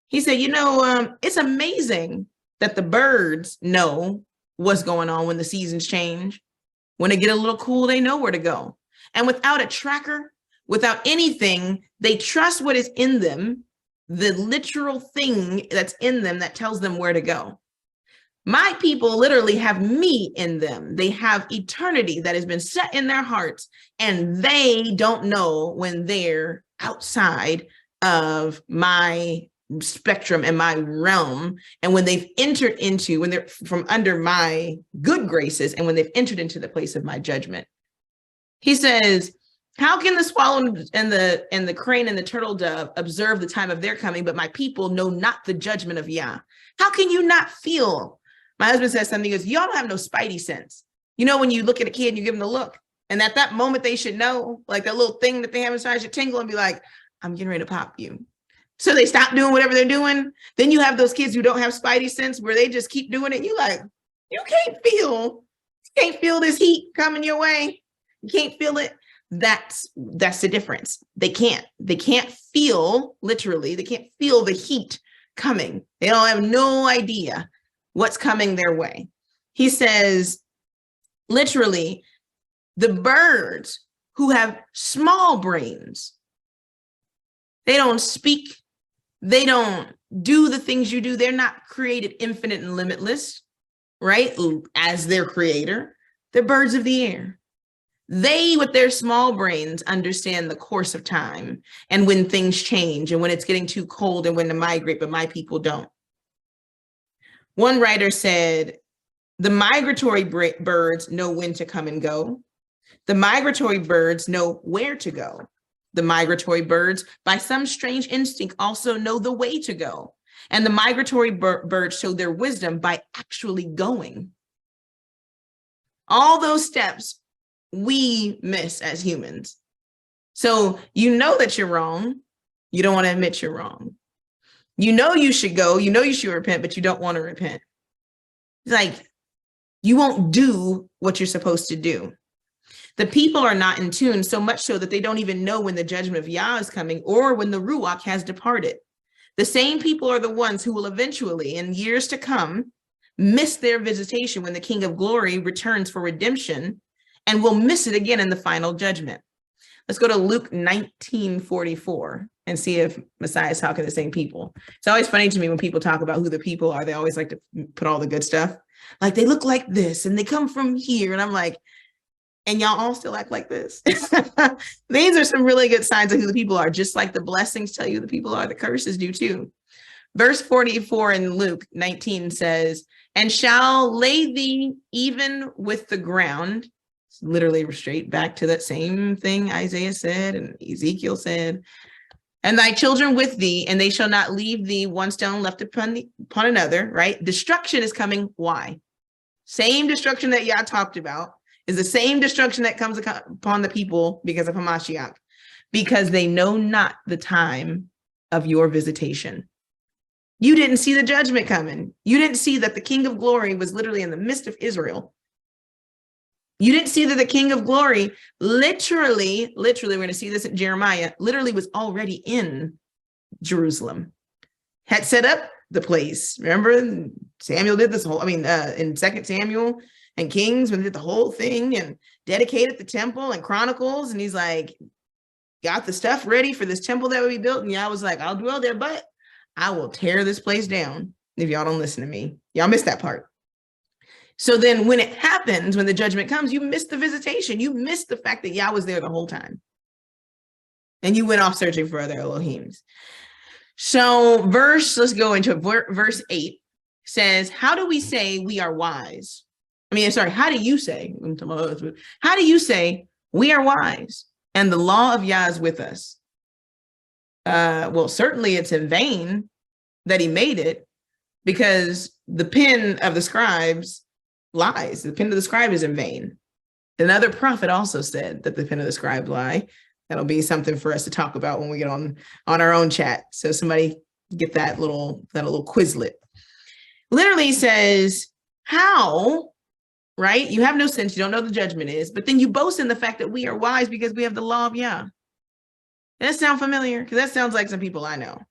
He said, it's amazing that the birds know what's going on when the seasons change. When they get a little cool, they know where to go. And without a tracker, without anything, they trust what is in them, the literal thing that's in them that tells them where to go. My people literally have me in them. They have eternity that has been set in their hearts, and they don't know when they're outside of my spectrum and my realm, and when they've entered into, when they're from under my good graces, and when they've entered into the place of my judgment. He says, How can the swallow and the crane and the turtle dove observe the time of their coming, but my people know not the judgment of Yah? How can you not feel? My husband says something, he goes, y'all don't have no spidey sense. You know, when you look at a kid and you give them the look, and at that moment they should know, like that little thing that they have inside should tingle and be like, I'm getting ready to pop you. So they stop doing whatever they're doing. Then you have those kids who don't have spidey sense where they just keep doing it. You like, you can't feel this heat coming your way. You can't feel it. That's the difference. They can't feel, literally, they can't feel the heat coming. They don't have no idea what's coming their way. He says, literally, the birds who have small brains, they don't speak, they don't do the things you do. They're not created infinite and limitless, right? As their creator, they're birds of the air. They, with their small brains, understand the course of time and when things change and when it's getting too cold and when to migrate, but my people don't. One writer said, the migratory birds know when to come and go. The migratory birds know where to go. The migratory birds, by some strange instinct, also know the way to go. And the migratory birds show their wisdom by actually going. All those steps we miss as humans. So you know that you're wrong. You don't want to admit you're wrong. You know you should go. You know you should repent, but you don't want to repent. It's like you won't do what you're supposed to do. The people are not in tune, so much so that they don't even know when the judgment of Yah is coming or when the Ruach has departed. The same people are the ones who will eventually, in years to come, miss their visitation when the King of Glory returns for redemption, and will miss it again in the final judgment. Let's go to Luke 19:44 and see if Messiah is talking to the same people. It's always funny to me when people talk about who the people are. They always like to put all the good stuff. Like they look like this and they come from here. And I'm like, and y'all all still act like this. These are some really good signs of who the people are, just like the blessings tell you who the people are, the curses do too. Verse 44 in Luke 19 says, and shall lay thee even with the ground. It's literally straight back to that same thing Isaiah said and Ezekiel said. And thy children with thee, and they shall not leave thee one stone left upon another, right? Destruction is coming. Why? Same destruction that Yah talked about is the same destruction that comes upon the people because of Hamashiach, because they know not the time of your visitation. You didn't see the judgment coming. You didn't see that the King of Glory was literally in the midst of Israel. You didn't see that the King of Glory literally, we're going to see this in Jeremiah, literally was already in Jerusalem, had set up the place. Remember, Samuel did this whole, in 2 Samuel and Kings, when they did the whole thing and dedicated the temple and Chronicles. And he's like, got the stuff ready for this temple that would be built. And Yah was like, I'll dwell there, but I will tear this place down if y'all don't listen to me. Y'all missed that part. So then when it happens, when the judgment comes, you miss the visitation. You miss the fact that Yah was there the whole time. And you went off searching for other Elohims. So let's go into verse 8 says, how do we say we are wise? How do you say we are wise and the law of Yah is with us? Well, certainly it's in vain that he made it, because the pen of the scribes lies. The pen of the scribe is in vain. Another prophet also said that the pen of the scribe lie. That'll be something for us to talk about when we get on our own chat. So somebody get that little Quizlet. Literally says, how, right? You have no sense. You don't know the judgment is, but then you boast in the fact that we are wise because we have the law of Yah. Does that sound familiar? Because that sounds like some people I know.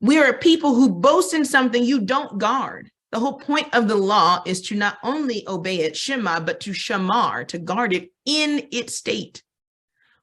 We are a people who boast in something you don't guard. The whole point of the law is to not only obey it, Shema, but to shamar, to guard it in its state.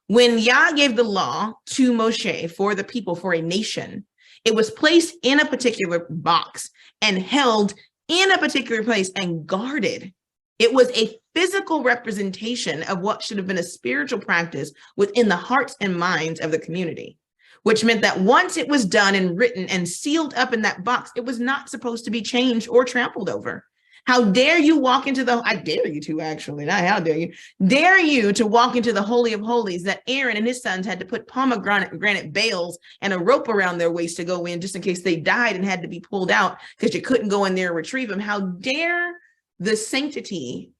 When Yah gave the law to Moshe for the people, for a nation, it was placed in a particular box and held in a particular place and guarded. It was a physical representation of what should have been a spiritual practice within the hearts and minds of the community, which meant that once it was done and written and sealed up in that box, it was not supposed to be changed or trampled over. How dare you walk into the, I dare you to actually, not how dare you to walk into the Holy of Holies that Aaron and his sons had to put pomegranate bales and a rope around their waist to go in just in case they died and had to be pulled out because you couldn't go in there and retrieve them. How dare the sanctity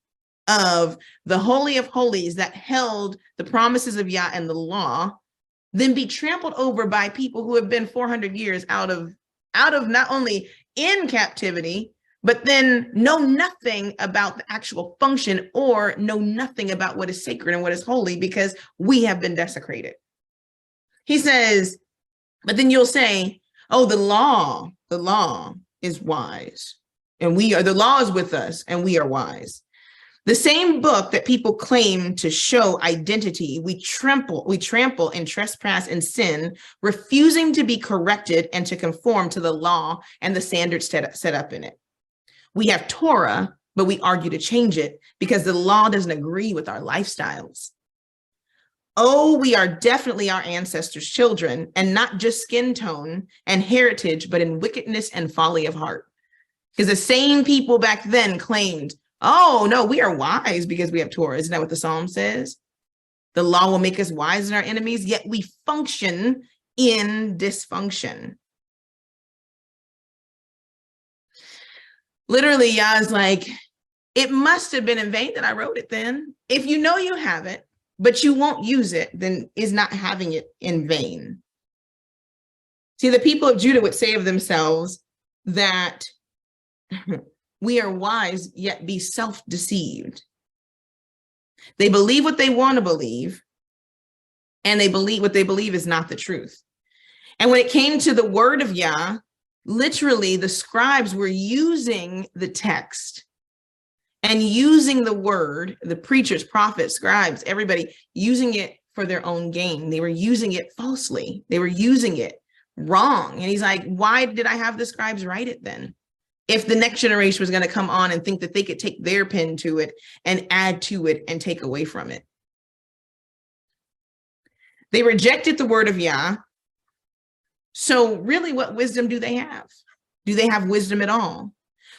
of the Holy of Holies that held the promises of Yah and the law then be trampled over by people who have been 400 years out of not only in captivity, but then know nothing about the actual function or know nothing about what is sacred and what is holy because we have been desecrated. He says, but then you'll say, oh, the law is wise and the law is with us and we are wise. The same book that people claim to show identity, we trample and trespass and sin, refusing to be corrected and to conform to the law and the standards set up in it. We have Torah, but we argue to change it because the law doesn't agree with our lifestyles. Oh, we are definitely our ancestors' children, and not just skin tone and heritage, but in wickedness and folly of heart. Because the same people back then claimed, oh, no, we are wise because we have Torah. Isn't that what the Psalm says? The law will make us wise in our enemies, yet we function in dysfunction. Literally, Yah's like, it must have been in vain that I wrote it then. If you know you have it, but you won't use it, then is not having it in vain. See, the people of Judah would say of themselves that we are wise, yet be self-deceived. They believe what they want to believe, and they believe what they believe is not the truth. And when it came to the word of Yah, literally the scribes were using the text and using the word, the preachers, prophets, scribes, everybody using it for their own gain. They were using it falsely. They were using it wrong. And he's like, why did I have the scribes write it then? If the next generation was going to come on and think that they could take their pen to it and add to it and take away from it. They rejected the word of Yah. So really, what wisdom do they have? Do they have wisdom at all?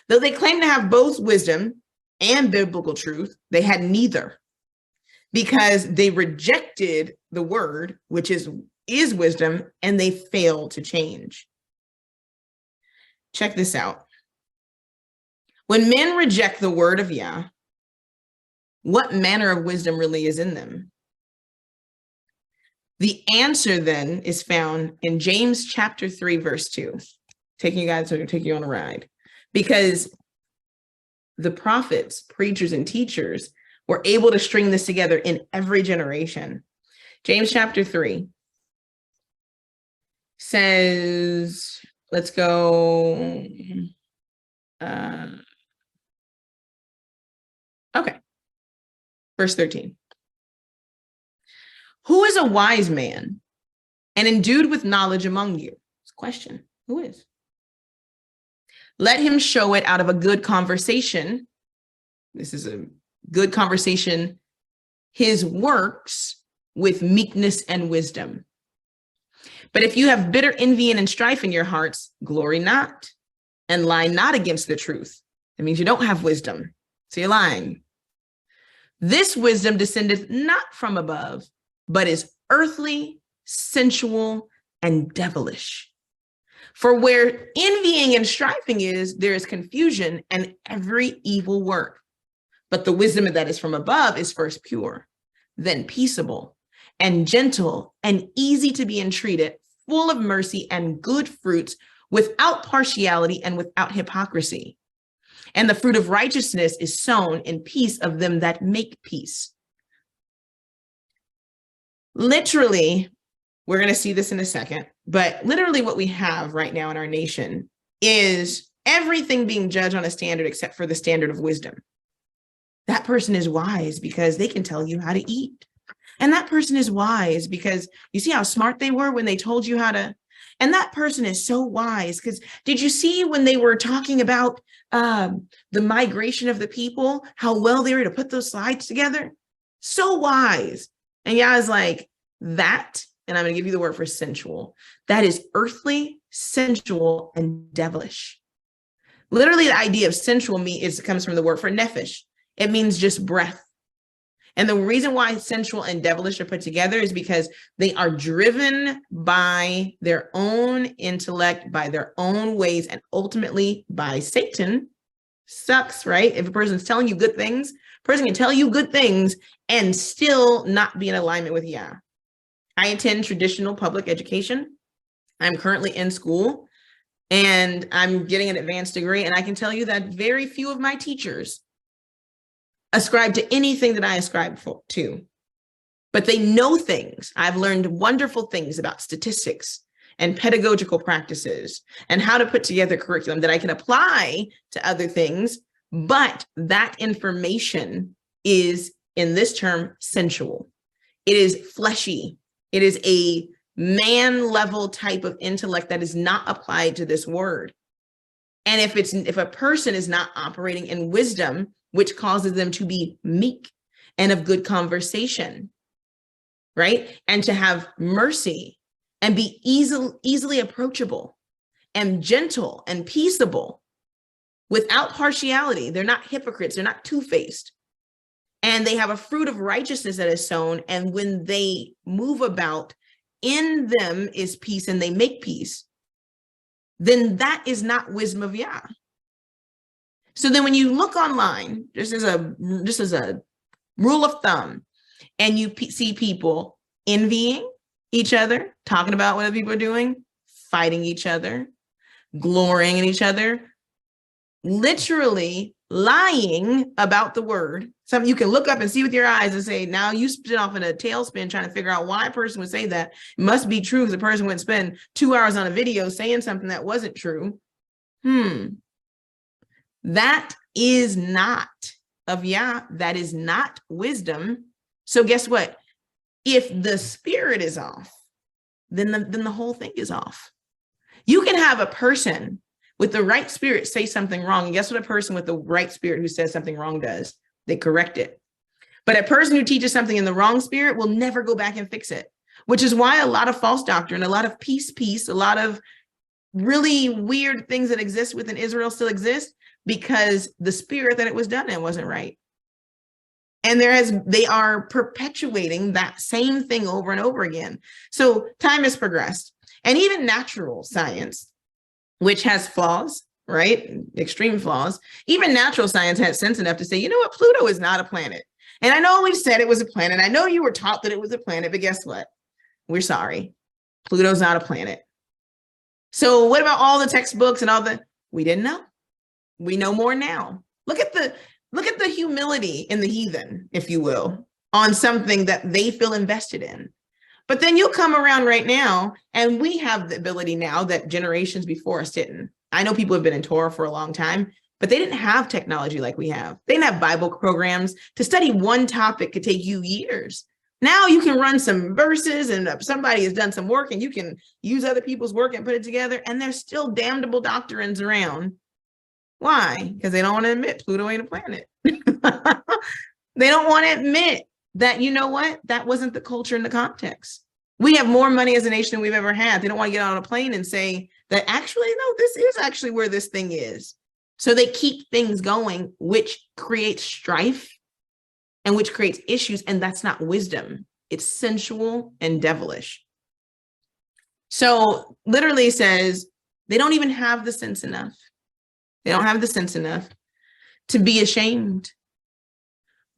Though they claim to have both wisdom and biblical truth, they had neither because they rejected the word, which is wisdom, and they failed to change. Check this out. When men reject the word of Yah, what manner of wisdom really is in them? The answer then is found in James chapter 3, verse 2. Taking you on a ride. Because the prophets, preachers, and teachers were able to string this together in every generation. James chapter 3 says, let's go. Okay. Verse 13. Who is a wise man and endued with knowledge among you? It's a question. Who is? Let him show it out of a good conversation. This is a good conversation. His works with meekness and wisdom. But if you have bitter envy and strife in your hearts, glory not and lie not against the truth. That means you don't have wisdom. So you're lying. This wisdom descendeth not from above, but is earthly, sensual, and devilish. For where envying and striving is, there is confusion and every evil work. But the wisdom that is from above is first pure, then peaceable, and gentle, and easy to be entreated, full of mercy and good fruits, without partiality and without hypocrisy. And the fruit of righteousness is sown in peace of them that make peace. Literally, we're going to see this in a second, but literally what we have right now in our nation is everything being judged on a standard except for the standard of wisdom. That person is wise because they can tell you how to eat. And that person is wise because you see how smart they were when they told you how to. And that person is so wise because did you see when they were talking about the migration of the people, how well they were to put those slides together? So wise. And Yah is like, that, and I'm going to give you the word for sensual, that is earthly, sensual, and devilish. Literally, the idea of sensual comes from the word for nephesh. It means just breath. And the reason why sensual and devilish are put together is because they are driven by their own intellect, by their own ways, and ultimately by Satan. Sucks, right? If a person's telling you good things, a person can tell you good things and still not be in alignment with Yah. I attend traditional public education. I'm currently in school and I'm getting an advanced degree. And I can tell you that very few of my teachers ascribe to anything that I ascribe to, but they know things. I've learned wonderful things about statistics and pedagogical practices and how to put together curriculum that I can apply to other things. But that information is, in this term, sensual. It is fleshy. It is a man level type of intellect that is not applied to this word. And if a person is not operating in wisdom, which causes them to be meek and of good conversation, right? And to have mercy and be easily approachable and gentle and peaceable without partiality. They're not hypocrites. They're not two-faced. And they have a fruit of righteousness that is sown. And when they move about, in them is peace and they make peace, then that is not wisdom of Yah. So then when you look online, just as a rule of thumb, and you see people envying each other, talking about what other people are doing, fighting each other, glorying in each other, literally lying about the word, something you can look up and see with your eyes and say, now you spin off in a tailspin trying to figure out why a person would say that. It must be true because the person would spend 2 hours on a video saying something that wasn't true. That is not of Yah. That is not wisdom. So guess what? If the spirit is off, then the whole thing is off. You can have a person with the right spirit say something wrong. And guess what a person with the right spirit who says something wrong does? They correct it. But a person who teaches something in the wrong spirit will never go back and fix it, which is why a lot of false doctrine, a lot of peace, a lot of really weird things that exist within Israel still exist, because the spirit that it was done in wasn't right. And they are perpetuating that same thing over and over again. So time has progressed. And even natural science, which has flaws, right? Extreme flaws. Even natural science has sense enough to say, you know what? Pluto is not a planet. And I know we said it was a planet. I know you were taught that it was a planet, but guess what? We're sorry. Pluto's not a planet. So what about all the textbooks and we didn't know. We know more now. Look at the humility in the heathen, if you will, on something that they feel invested in. But then you'll come around right now, and we have the ability now that generations before us didn't. I know people have been in Torah for a long time, but they didn't have technology like we have. They didn't have Bible programs. To study one topic could take you years. Now you can run some verses and somebody has done some work and you can use other people's work and put it together, and there's still damnable doctrines around. Why? Because they don't want to admit Pluto ain't a planet. They don't want to admit that, you know what? That wasn't the culture and the context. We have more money as a nation than we've ever had. They don't want to get on a plane and say that actually, no, this is actually where this thing is. So they keep things going, which creates strife and which creates issues. And that's not wisdom. It's sensual and devilish. So literally says they don't even have the sense enough. They don't have the sense enough to be ashamed.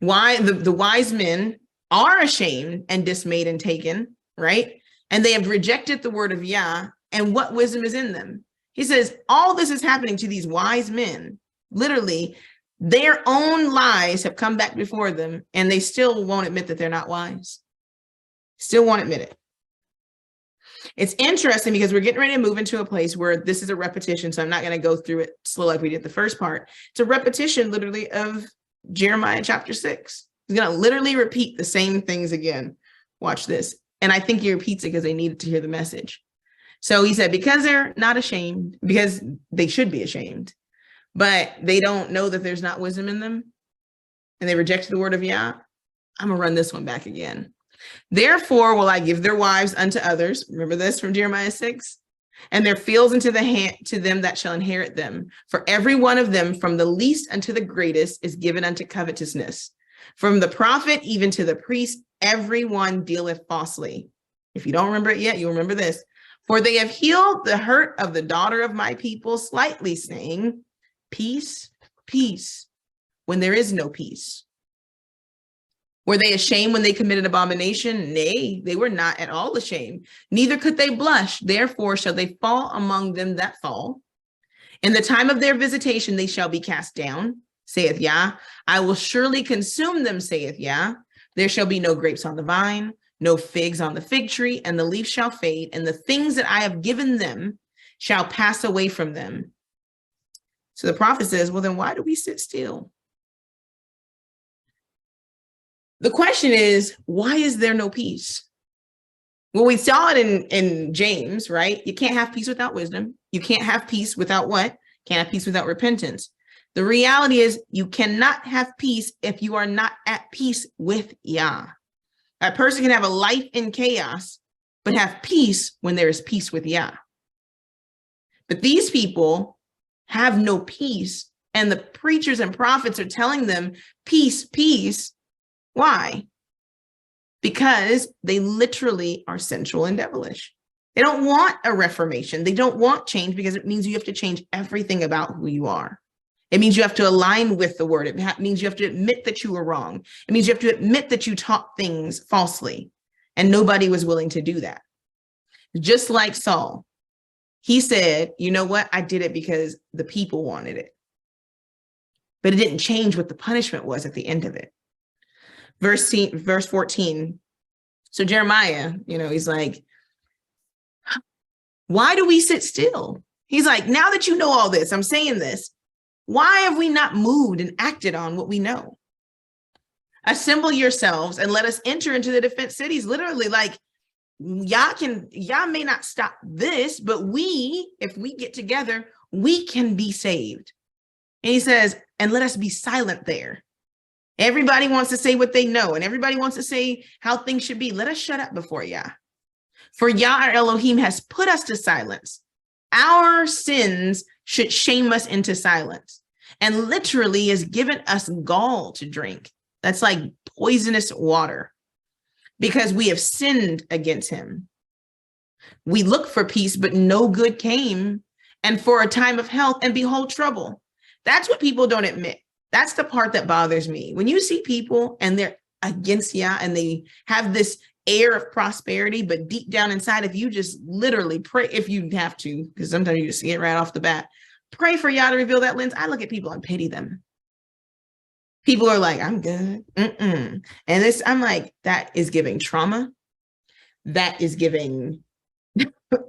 Why? The wise men are ashamed and dismayed and taken, right? And they have rejected the word of Yah, and what wisdom is in them. He says, all this is happening to these wise men. Literally, their own lies have come back before them, and they still won't admit that they're not wise. Still won't admit it. It's interesting because we're getting ready to move into a place where this is a repetition, so I'm not going to go through it slow like we did the first part. It's a repetition, literally, of Jeremiah chapter 6. He's going to literally repeat the same things again. Watch this. And I think he repeats it because they needed to hear the message. So he said, because they're not ashamed, because they should be ashamed, but they don't know that there's not wisdom in them, and they rejected the word of Yah, I'm going to run this one back again. Therefore will I give their wives unto others. Remember this from Jeremiah 6? and their fields into the hand to them that shall inherit them. For every one of them, from the least unto the greatest, is given unto covetousness. From the prophet even to the priest, everyone dealeth falsely. If you don't remember it yet, you'll remember this. For they have healed the hurt of the daughter of my people slightly, saying, peace, peace, when there is no peace. Were they ashamed when they committed abomination? Nay, they were not at all ashamed. Neither could they blush. Therefore shall they fall among them that fall. In the time of their visitation they shall be cast down, saith Yah. I will surely consume them, saith Yah. There shall be no grapes on the vine, no figs on the fig tree, and the leaf shall fade, and the things that I have given them shall pass away from them. So the prophet says, well, then why do we sit still? The question is, why is there no peace? Well, we saw it in James, right? You can't have peace without wisdom. You can't have peace without what? Can't have peace without repentance. The reality is you cannot have peace if you are not at peace with Yah. A person can have a life in chaos, but have peace when there is peace with Yah. But these people have no peace, and the preachers and prophets are telling them, peace, peace. Why? Because they literally are sensual and devilish. They don't want a reformation. They don't want change because it means you have to change everything about who you are. It means you have to align with the word. It means you have to admit that you were wrong. It means you have to admit that you taught things falsely, and nobody was willing to do that. Just like Saul, he said, you know what? I did it because the people wanted it. But it didn't change what the punishment was at the end of it. Verse 14. So Jeremiah, he's like, why do we sit still? He's like, now that you know all this, I'm saying this, why have we not moved and acted on what we know? Assemble yourselves and let us enter into the defense cities. Literally, like, Yah may not stop this, but if we get together, we can be saved. And he says, and let us be silent there. Everybody wants to say what they know, and everybody wants to say how things should be. Let us shut up before Yah. For Yah, our Elohim, has put us to silence. Our sins should shame us into silence, and literally has given us gall to drink. That's like poisonous water, because we have sinned against him. We looked for peace, but no good came, and for a time of health, and behold, trouble. That's what people don't admit. That's the part that bothers me. When you see people and they're against Yah and they have this air of prosperity, but deep down inside, if you just literally pray, if you have to, because sometimes you just see it right off the bat, pray for Yah to reveal that lens. I look at people and pity them. People are like, I'm good. And this, I'm like, that is giving trauma. That is giving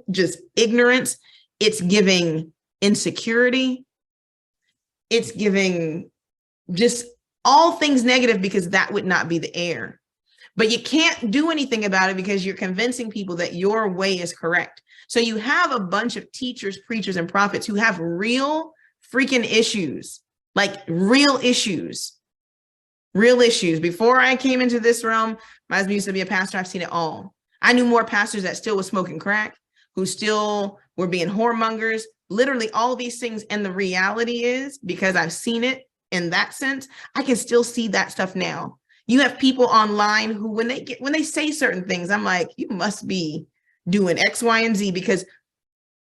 just ignorance. It's giving insecurity. It's giving just all things negative, because that would not be the air. But you can't do anything about it because you're convincing people that your way is correct. So you have a bunch of teachers, preachers, and prophets who have real freaking issues, like real issues. Before I came into this realm, my husband used to be a pastor. I've seen it all. I knew more pastors that still was smoking crack, who still were being whoremongers, literally all these things. And the reality is, because I've seen it in that sense, I can still see that stuff now. You have people online who, when they say certain things, I'm like, you must be doing X, Y, and Z, because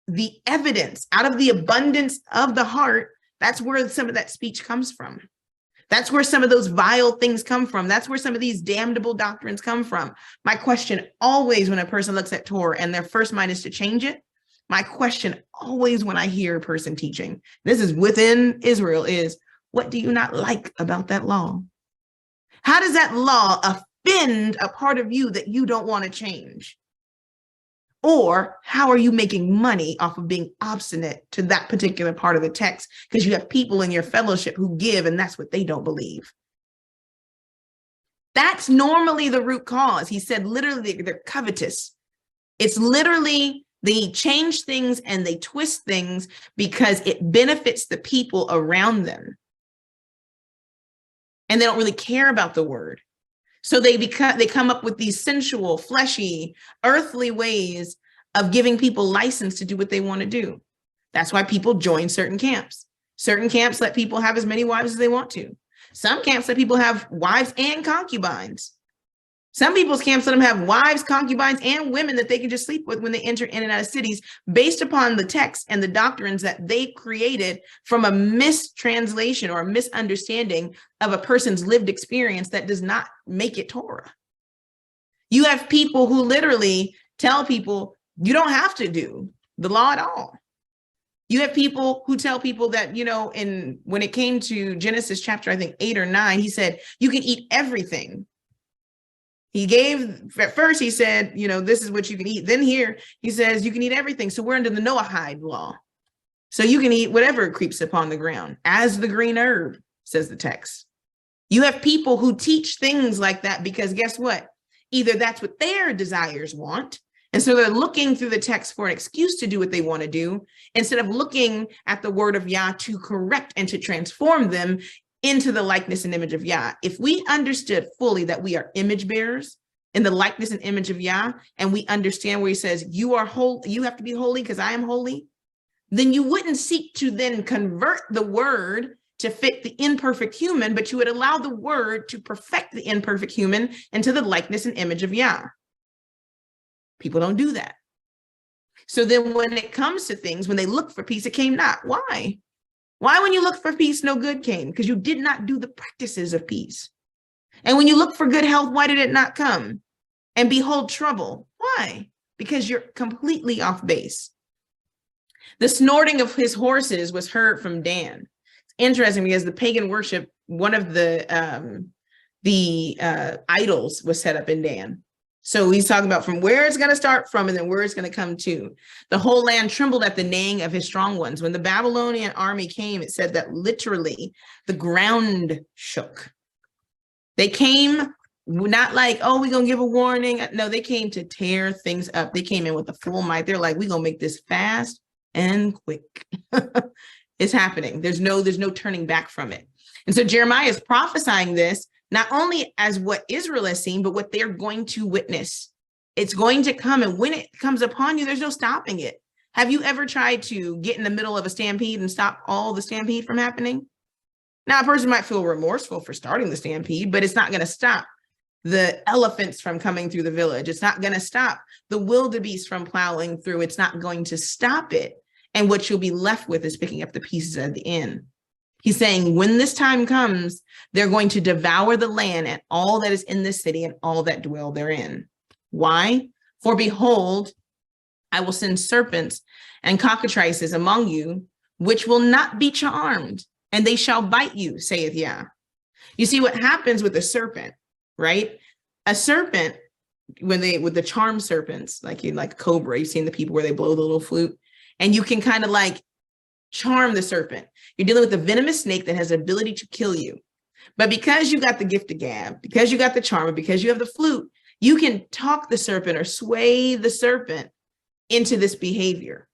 the evidence out of the abundance of the heart, that's where some of that speech comes from. That's where some of those vile things come from. That's where some of these damnable doctrines come from. My question always, when a person looks at Torah and their first mind is to change it, my question always when I hear a person teaching, this is within Israel, is, what do you not like about that law? How does that law offend a part of you that you don't want to change? Or how are you making money off of being obstinate to that particular part of the text? Because you have people in your fellowship who give, and that's what they don't believe. That's normally the root cause. He said, literally, they're covetous. It's literally, they change things and they twist things because it benefits the people around them. And they don't really care about the word. So they come up with these sensual, fleshy, earthly ways of giving people license to do what they want to do. That's why people join certain camps. Certain camps let people have as many wives as they want to. Some camps let people have wives and concubines. Some people's camps let them have wives, concubines, and women that they can just sleep with when they enter in and out of cities based upon the text and the doctrines that they created from a mistranslation or a misunderstanding of a person's lived experience that does not make it Torah. You have people who literally tell people, you don't have to do the law at all. You have people who tell people that, when it came to Genesis chapter, I think 8 or 9, he said, you can eat everything. At first he said, this is what you can eat. Then here he says you can eat everything. So we're under the Noahide law. So you can eat whatever creeps upon the ground as the green herb, says the text. You have people who teach things like that because guess what? Either that's what their desires want. And so they're looking through the text for an excuse to do what they want to do instead of looking at the word of Yah to correct and to transform them into the likeness and image of Yah. If we understood fully that we are image bearers in the likeness and image of Yah, and we understand where he says, you are holy, you have to be holy because I am holy, then you wouldn't seek to then convert the word to fit the imperfect human, but you would allow the word to perfect the imperfect human into the likeness and image of Yah. People don't do that. So then when it comes to things, when they look for peace, it came not. Why? Why, when you look for peace, no good came? Because you did not do the practices of peace. And when you look for good health, why did it not come? And behold, trouble. Why? Because you're completely off base. The snorting of his horses was heard from Dan. It's interesting because the pagan worship, one of the idols was set up in Dan. So he's talking about from where it's going to start from and then where it's going to come to. The whole land trembled at the neighing of his strong ones. When the Babylonian army came, it said that literally the ground shook. They came not like, oh, we're going to give a warning. No, they came to tear things up. They came in with a full might. They're like, we're going to make this fast and quick. It's happening. There's no turning back from it. And so Jeremiah is prophesying this not only as what Israel has seen, but what they're going to witness. It's going to come. And when it comes upon you, there's no stopping it. Have you ever tried to get in the middle of a stampede and stop all the stampede from happening? Now, a person might feel remorseful for starting the stampede, but it's not going to stop the elephants from coming through the village. It's not going to stop the wildebeest from plowing through. It's not going to stop it. And what you'll be left with is picking up the pieces at the end. He's saying when this time comes, they're going to devour the land and all that is in this city and all that dwell therein. Why? For behold, I will send serpents and cockatrices among you, which will not be charmed, and they shall bite you, saith Yah. You see what happens with a serpent, right? A serpent, with the charmed serpents, like cobra, you've seen the people where they blow the little flute, and you can kind of like charm the serpent. You're dealing with a venomous snake that has the ability to kill you. But because you got the gift of gab, because you got the charmer, because you have the flute, you can talk the serpent or sway the serpent into this behavior.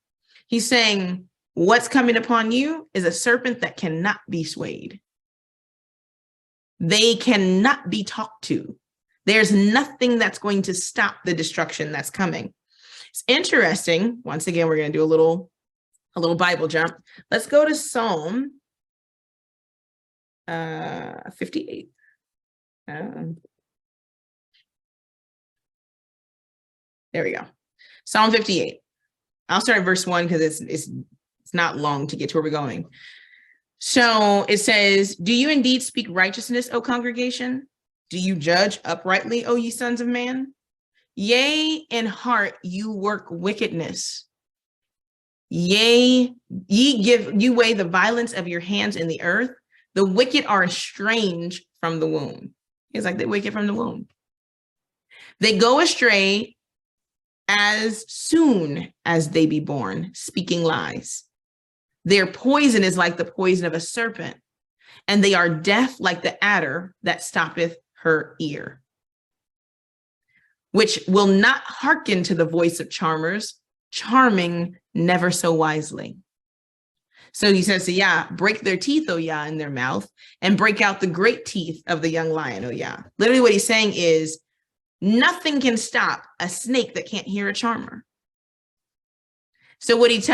He's saying what's coming upon you is a serpent that cannot be swayed. They cannot be talked to. There's nothing that's going to stop the destruction that's coming. It's interesting. Once again, we're going to do a little Bible jump. Let's go to Psalm 58. There we go. Psalm 58. I'll start at verse 1 because it's not long to get to where we're going. So it says, do you indeed speak righteousness, O congregation? Do you judge uprightly, O ye sons of man? Yea, in heart you work wickedness. Yea, you weigh the violence of your hands in the earth. The wicked are estranged from the womb. It's like the wicked from the womb. They go astray as soon as they be born, speaking lies. Their poison is like the poison of a serpent, and they are deaf like the adder that stoppeth her ear, which will not hearken to the voice of charmers, charming never so wisely. So he says to Yah, break their teeth, O Yah, in their mouth, and break out the great teeth of the young lion, O Yah. Literally what he's saying is nothing can stop a snake that can't hear a charmer. So what he's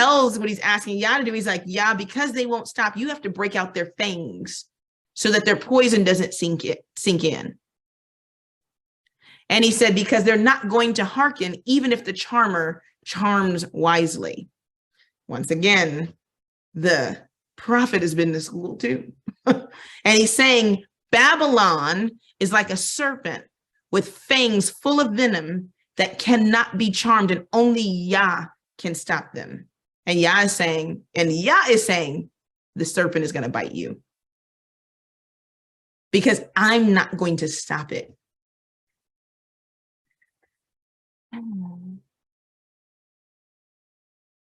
asking Yah to do, he's like, Yah, because they won't stop, you have to break out their fangs so that their poison doesn't sink in. And he said, because they're not going to hearken, even if the charmer charms wisely. Once again, the prophet has been to school too. And he's saying, Babylon is like a serpent with fangs full of venom that cannot be charmed, and only Yah can stop them. And Yah is saying, the serpent is going to bite you because I'm not going to stop it.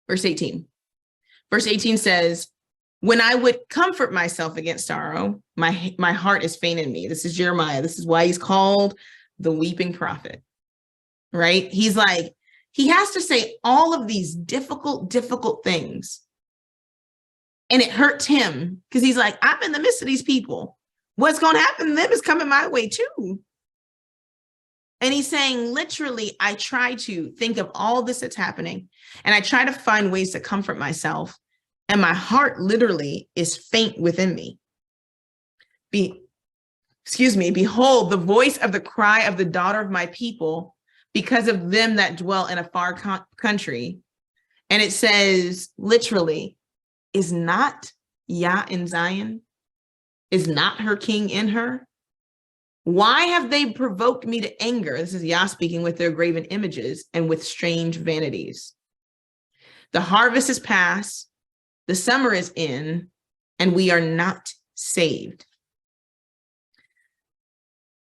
Verse 18. Verse 18 says, when I would comfort myself against sorrow, my heart is faint in me. This is Jeremiah. This is why he's called the weeping prophet, right? He's like, he has to say all of these difficult things. And it hurts him because he's like, I'm in the midst of these people. What's going to happen to them is coming my way too. And he's saying, literally, I try to think of all this that's happening, and I try to find ways to comfort myself. And my heart literally is faint within me. Behold, the voice of the cry of the daughter of my people, because of them that dwell in a far country. And it says, literally, is not Yah in Zion? Is not her king in her? Why have they provoked me to anger? This is Yah speaking, with their graven images and with strange vanities. The harvest is past, the summer is in, and we are not saved.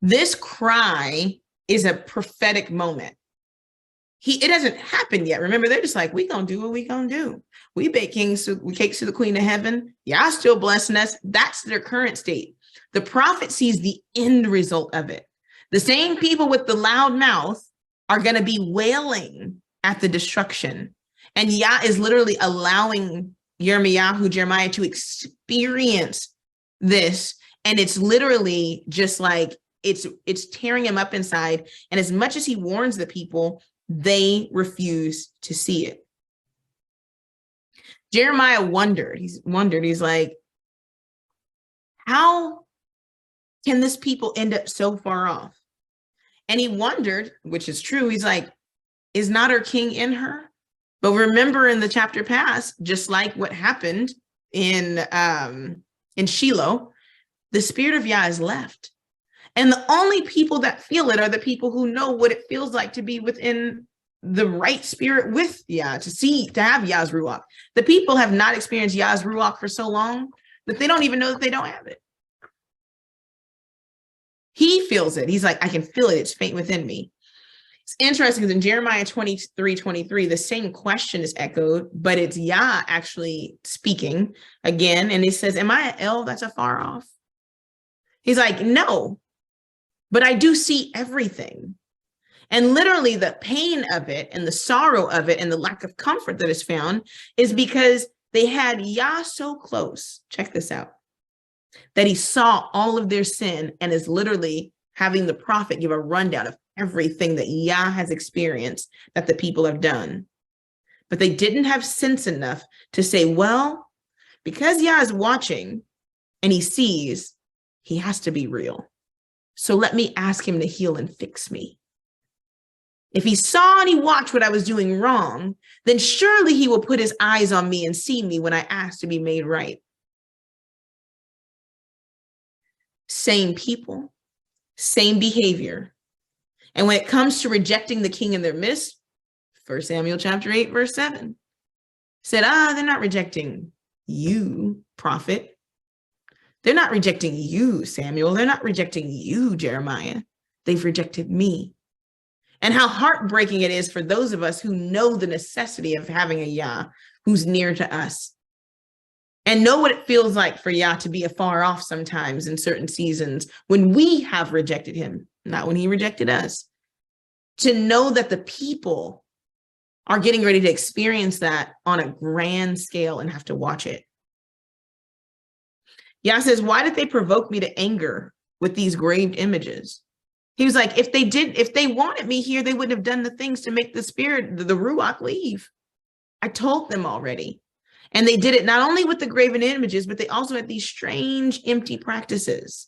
This cry is a prophetic moment. It hasn't happened yet. Remember, they're just like, we gonna do what we gonna do. We bake cakes to the queen of heaven. Y'all still blessing us. That's their current state. The prophet sees the end result of it. The same people with the loud mouth are going to be wailing at the destruction. And Yah is literally allowing Jeremiah to experience this. And it's literally just like, it's tearing him up inside. And as much as he warns the people, they refuse to see it. Jeremiah wondered. He's like, how can this people end up so far off? And he wondered, which is true, he's like, is not her king in her? But remember, in the chapter past, just like what happened in Shiloh, the spirit of Yah is left. And the only people that feel it are the people who know what it feels like to be within the right spirit with Yah, to have Yah's Ruach. The people have not experienced Yah's Ruach for so long that they don't even know that they don't have it. He feels it. He's like, I can feel it. It's faint within me. It's interesting because in Jeremiah 23:23, the same question is echoed, but it's Yah actually speaking again. And he says, am I an El that's afar off? He's like, no, but I do see everything. And literally the pain of it and the sorrow of it and the lack of comfort that is found is because they had Yah so close. Check this out. That he saw all of their sin and is literally having the prophet give a rundown of everything that Yah has experienced that the people have done. But they didn't have sense enough to say, well, because Yah is watching and he sees, he has to be real. So let me ask him to heal and fix me. If he saw and he watched what I was doing wrong, then surely he will put his eyes on me and see me when I ask to be made right. Same people, same behavior. And when it comes to rejecting the king in their midst, 1 Samuel chapter 8, verse 7 said, they're not rejecting you, prophet. They're not rejecting you, Samuel. They're not rejecting you, Jeremiah. They've rejected me. And how heartbreaking it is for those of us who know the necessity of having a Yah who's near to us. And know what it feels like for Yah to be afar off sometimes in certain seasons when we have rejected him, not when he rejected us. To know that the people are getting ready to experience that on a grand scale and have to watch it. Yah says, why did they provoke me to anger with these graved images? He was like, if they wanted me here, they wouldn't have done the things to make the spirit, the Ruach leave. I told them already. And they did it not only with the graven images, but they also had these strange, empty practices.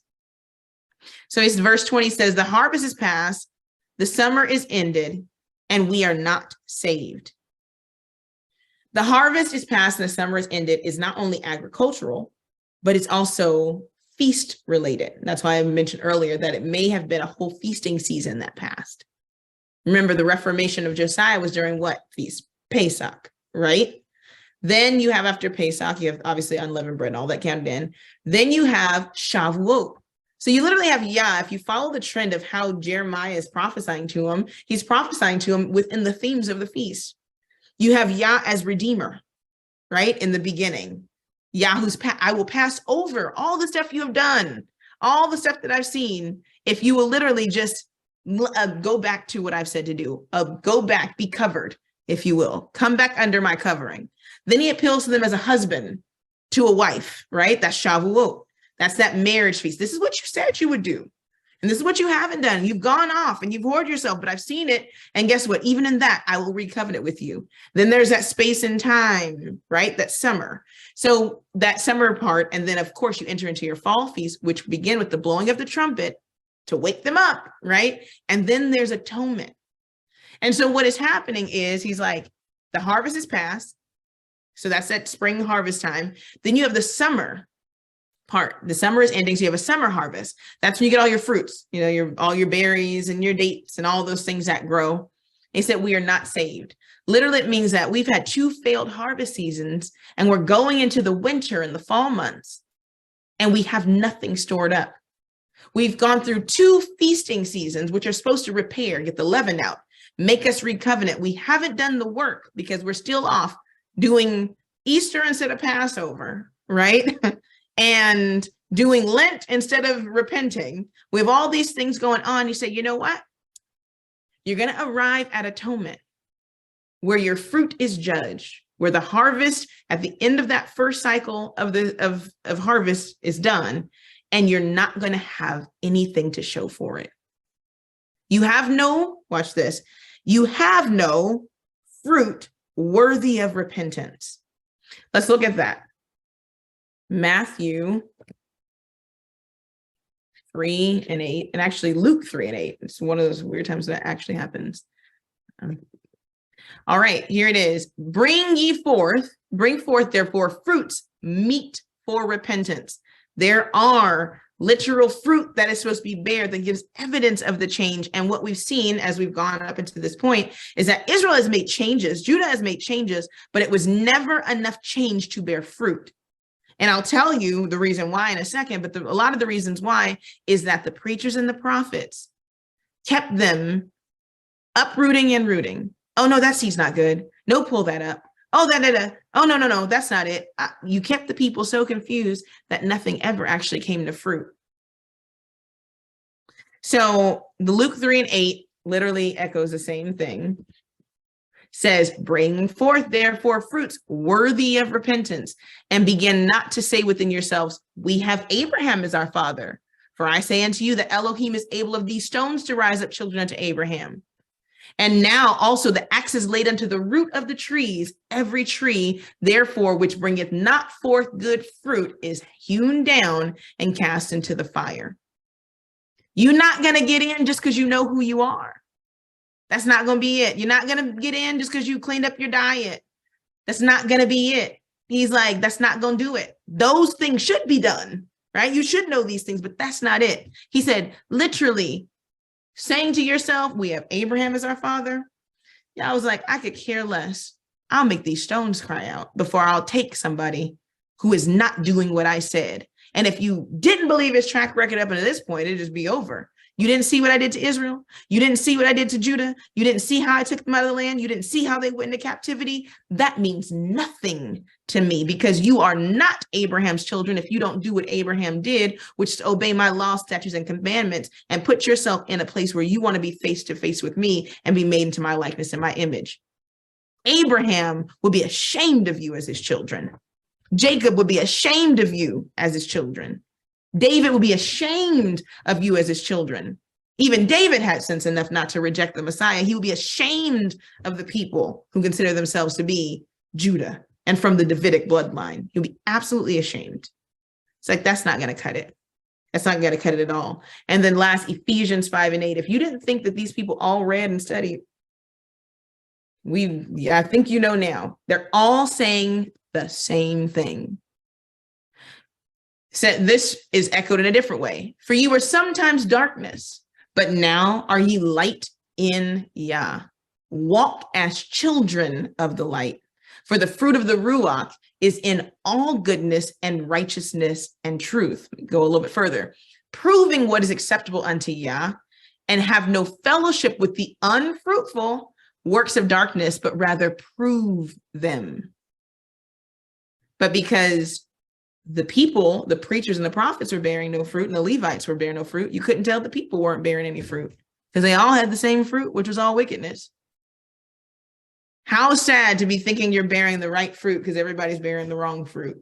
So it's verse 20 says, the harvest is past, the summer is ended, and we are not saved. The harvest is past and the summer is ended is not only agricultural, but it's also feast related. That's why I mentioned earlier that it may have been a whole feasting season that passed. Remember, the Reformation of Josiah was during what feast? Pesach, right? Then you have after Pesach, you have obviously unleavened bread and all that counted in. Then you have Shavuot. So you literally have if you follow the trend of how Jeremiah is prophesying to him, he's prophesying to him within the themes of the feast. You have Yah as Redeemer, right? In the beginning. I will pass over all the stuff you have done, all the stuff that I've seen, if you will literally just go back to what I've said to do. Go back, be covered, if you will. Come back under my covering. Then he appeals to them as a husband to a wife, right? That's Shavuot. That's that marriage feast. This is what you said you would do. And this is what you haven't done. You've gone off and you've whored yourself, but I've seen it. And guess what? Even in that, I will recovenant with you. Then there's that space and time, right? That summer. So that summer part. And then, of course, you enter into your fall feast, which begin with the blowing of the trumpet to wake them up, right? And then there's atonement. And so what is happening is he's like, the harvest is past. So that's that spring harvest time. Then you have the summer part. The summer is ending, so you have a summer harvest. That's when you get all your fruits, all your berries and your dates and all those things that grow. He said, we are not saved. Literally, it means that we've had 2 failed harvest seasons and we're going into the winter and the fall months and we have nothing stored up. We've gone through 2 feasting seasons, which are supposed to repair, get the leaven out, make us recovenant. We haven't done the work because we're still off doing Easter instead of Passover, right? And doing Lent instead of repenting. We have all these things going on. You say, you know what? You're going to arrive at atonement where your fruit is judged, where the harvest at the end of that first cycle of harvest is done, and you're not going to have anything to show for it. You have no, watch this, you have no fruit worthy of repentance. Let's look at that. Matthew 3:8, and actually Luke 3:8. It's one of those weird times that actually happens. All right, here it is. Bring forth therefore fruits meet for repentance. There are literal fruit that is supposed to be bare that gives evidence of the change. And what we've seen as we've gone up into this point is that Israel has made changes, Judah has made changes, but it was never enough change to bear fruit. And I'll tell you the reason why in a second, but a lot of the reasons why is that the preachers and the prophets kept them uprooting and rooting. Oh, no, that seed's not good. No, pull that up. Oh, Oh, no, that's not it. You kept the people so confused that nothing ever actually came to fruit. So the Luke 3:8 literally echoes the same thing. Says, bring forth therefore fruits worthy of repentance, and begin not to say within yourselves, we have Abraham as our father. For I say unto you that Elohim is able of these stones to rise up children unto Abraham. And now also the axe is laid unto the root of the trees. Every tree, therefore, which bringeth not forth good fruit is hewn down and cast into the fire. You're not going to get in just because you know who you are. That's not going to be it. You're not going to get in just because you cleaned up your diet. That's not going to be it. He's like, that's not going to do it. Those things should be done, right? You should know these things, but that's not it. He said, literally saying to yourself, we have Abraham as our father. Yeah, I was like, I could care less. I'll make these stones cry out before I'll take somebody who is not doing what I said. And if you didn't believe his track record up until this point, it'd just be over. You didn't see what I did to Israel. You didn't see what I did to Judah. You didn't see how I took them out of the land. You didn't see how they went into captivity. That means nothing to me because you are not Abraham's children if you don't do what Abraham did, which is to obey my law, statutes, and commandments and put yourself in a place where you want to be face to face with me and be made into my likeness and my image. Abraham would be ashamed of you as his children. Jacob would be ashamed of you as his children. David will be ashamed of you as his children. Even David had sense enough not to reject the Messiah. He will be ashamed of the people who consider themselves to be Judah and from the Davidic bloodline. You'll be absolutely ashamed. It's like, that's not going to cut it. That's not going to cut it at all. And then last, Ephesians 5:8. If you didn't think that these people all read and studied, I think you know now. They're all saying the same thing. So this is echoed in a different way. For you were sometimes darkness, but now are ye light in Yah. Walk as children of the light. For the fruit of the Ruach is in all goodness and righteousness and truth. Go a little bit further. Proving what is acceptable unto Yah, and have no fellowship with the unfruitful works of darkness, but rather prove them. But because the people, the preachers and the prophets were bearing no fruit, and the Levites were bearing no fruit, you couldn't tell the people weren't bearing any fruit because they all had the same fruit, which was all wickedness. How sad to be thinking you're bearing the right fruit because everybody's bearing the wrong fruit.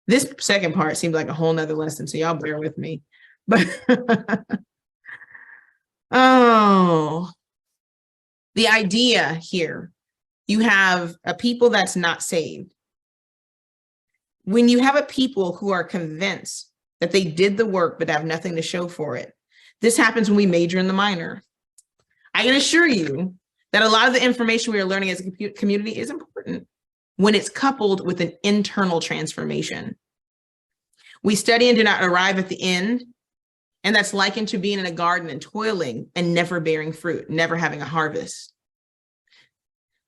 This second part seems like a whole nother lesson, so y'all bear with me. But oh, the idea here, you have a people that's not saved. When you have a people who are convinced that they did the work but have nothing to show for it, this happens when we major in the minor. I can assure you that a lot of the information we are learning as a community is important when it's coupled with an internal transformation. We study and do not arrive at the end, and that's likened to being in a garden and toiling and never bearing fruit, never having a harvest.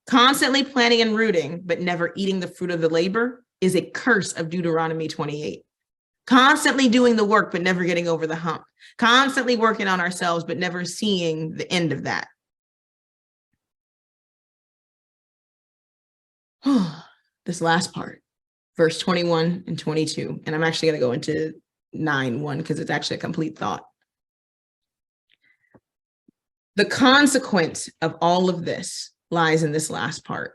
Constantly planting and rooting, but never eating the fruit of the labor is a curse of Deuteronomy 28. Constantly doing the work, but never getting over the hump. Constantly working on ourselves, but never seeing the end of that. This last part, verse 21 and 22. And I'm actually going to go into 9:1 because it's actually a complete thought. The consequence of all of this lies in this last part.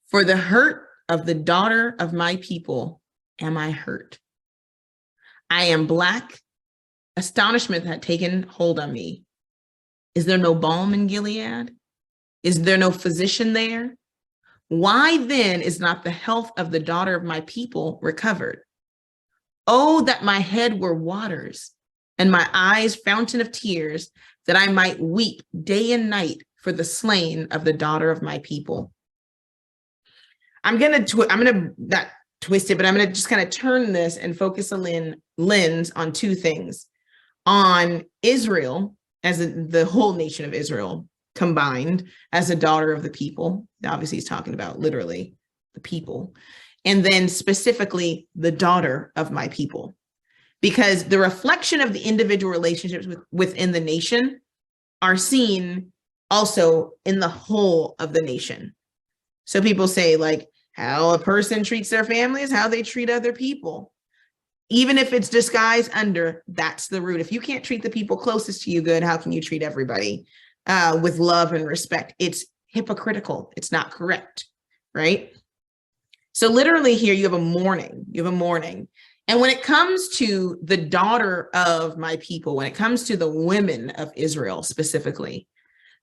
For the hurt of the daughter of my people am I hurt. I am black. Astonishment had taken hold on me. Is there no balm in Gilead? Is there no physician there? Why then is not the health of the daughter of my people recovered? Oh, that my head were waters and my eyes fountain of tears, that I might weep day and night for the slain of the daughter of my people. I'm going to not twist it, but I'm going to just kind of turn this and focus a lens on two things. On Israel, as the whole nation of Israel combined as a daughter of the people. Obviously, he's talking about literally the people. And then specifically the daughter of my people. Because the reflection of the individual relationships within the nation are seen also in the whole of the nation. So people say, like, how a person treats their family is how they treat other people. Even if it's disguised under, that's the root. If you can't treat the people closest to you good, how can you treat everybody with love and respect? It's hypocritical. It's not correct, right? So literally here you have a mourning. And when it comes to the daughter of my people, when it comes to the women of Israel specifically,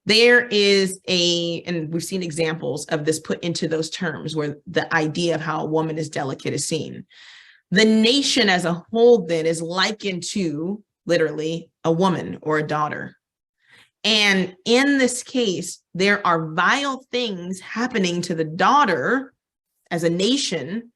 there is and we've seen examples of this put into those terms where the idea of how a woman is delicate is seen. The nation as a whole then is likened to literally a woman or a daughter. And in this case, there are vile things happening to the daughter as a nation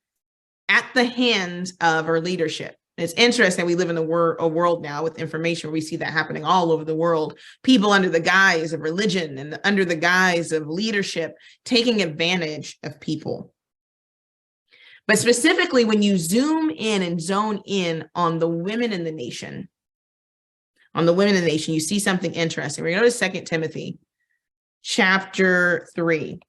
at the hands of our leadership. It's interesting. We live in a world now with information where we see that happening all over the world. People under the guise of religion and under the guise of leadership taking advantage of people. But specifically, when you zoom in and zone in on the women in the nation, you see something interesting. We're going to go to 2 Timothy chapter 3.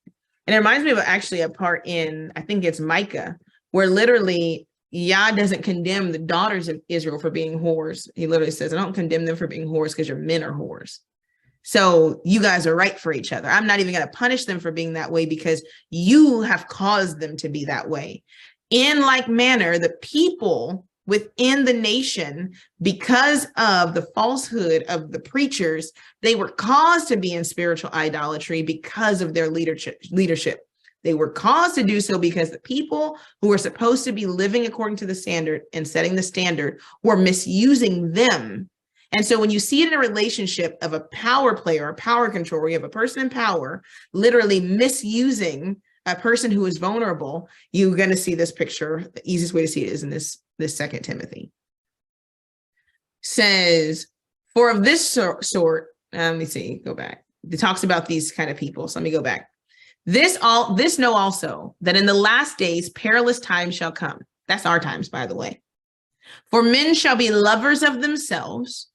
And it reminds me of actually a part in, I think it's Micah, where literally Yah doesn't condemn the daughters of Israel for being whores. He literally says, I don't condemn them for being whores because your men are whores. So you guys are right for each other. I'm not even going to punish them for being that way because you have caused them to be that way. In like manner, the people within the nation because of the falsehood of the preachers. They were caused to be in spiritual idolatry because of their leadership. They were caused to do so because the people who were supposed to be living according to the standard and setting the standard were misusing them. And so when you see it in a relationship of a power player or power control, where you have a person in power literally misusing a person who is vulnerable, you're going to see this picture. The easiest way to see it is in this 2 Timothy. Says, for of this sort, let me see, go back. It talks about these kind of people. So let me go back. This know also, that in the last days perilous times shall come. That's our times, by the way. For men shall be lovers of themselves,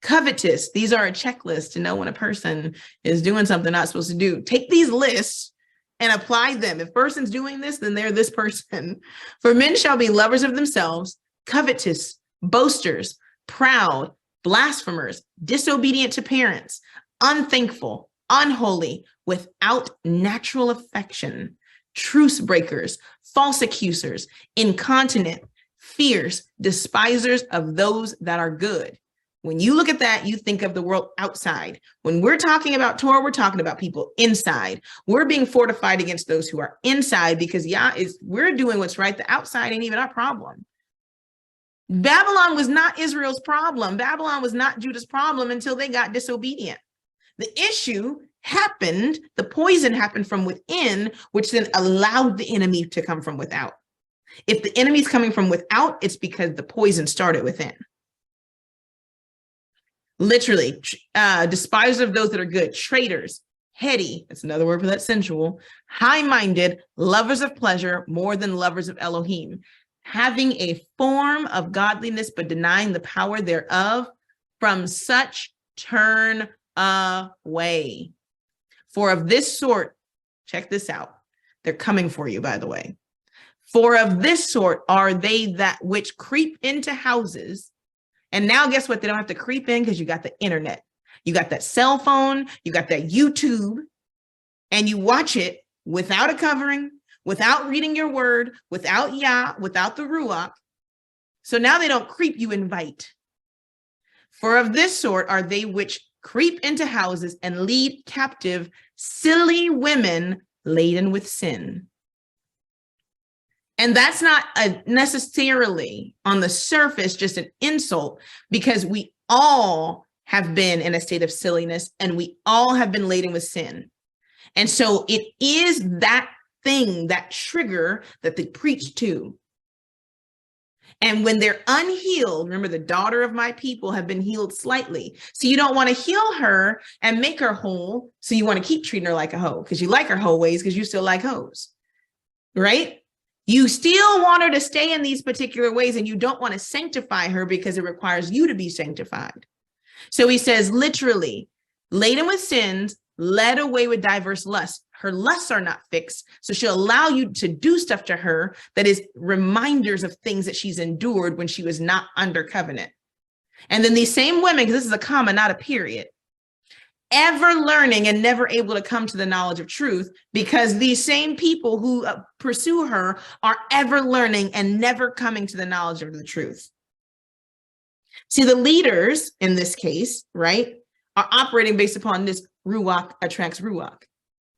covetous. These are a checklist to know when a person is doing something not supposed to do. Take these lists and apply them. If person's doing this, then they're this person. For men shall be lovers of themselves, covetous, boasters, proud, blasphemers, disobedient to parents, unthankful, unholy, without natural affection, truce breakers, false accusers, incontinent, fierce, despisers of those that are good. When you look at that, you think of the world outside. When we're talking about Torah, we're talking about people inside. We're being fortified against those who are inside because we're doing what's right. The outside ain't even our problem. Babylon was not Israel's problem. Babylon was not Judah's problem until they got disobedient. The issue happened, the poison happened from within, which then allowed the enemy to come from without. If the enemy's coming from without, it's because the poison started within. Literally, despisers of those that are good, traitors, heady, that's another word for that, sensual, high-minded, lovers of pleasure more than lovers of Elohim, having a form of godliness but denying the power thereof, from such turn away. For of this sort, check this out, they're coming for you, by the way. For of this sort are they that which creep into houses. And now guess what? They don't have to creep in because you got the internet. You got that cell phone, you got that YouTube, and you watch it without a covering, without reading your word, without Yah, without the Ruach. So now they don't creep, you invite. For of this sort are they which creep into houses and lead captive silly women laden with sin. And that's not necessarily on the surface just an insult, because we all have been in a state of silliness and we all have been laden with sin. And so it is that thing, that trigger that they preach to. And when they're unhealed, remember, the daughter of my people have been healed slightly. So you don't want to heal her and make her whole. So you want to keep treating her like a hoe because you like her hoe ways because you still like hoes, right? You still want her to stay in these particular ways and you don't want to sanctify her because it requires you to be sanctified. So he says, literally, laden with sins, led away with diverse lusts. Her lusts are not fixed. So she'll allow you to do stuff to her that is reminders of things that she's endured when she was not under covenant. And then these same women, because this is a comma, not a period, ever learning and never able to come to the knowledge of truth, because these same people who pursue her are ever learning and never coming to the knowledge of the truth. See, the leaders in this case, right, are operating based upon this Ruach attracts Ruach.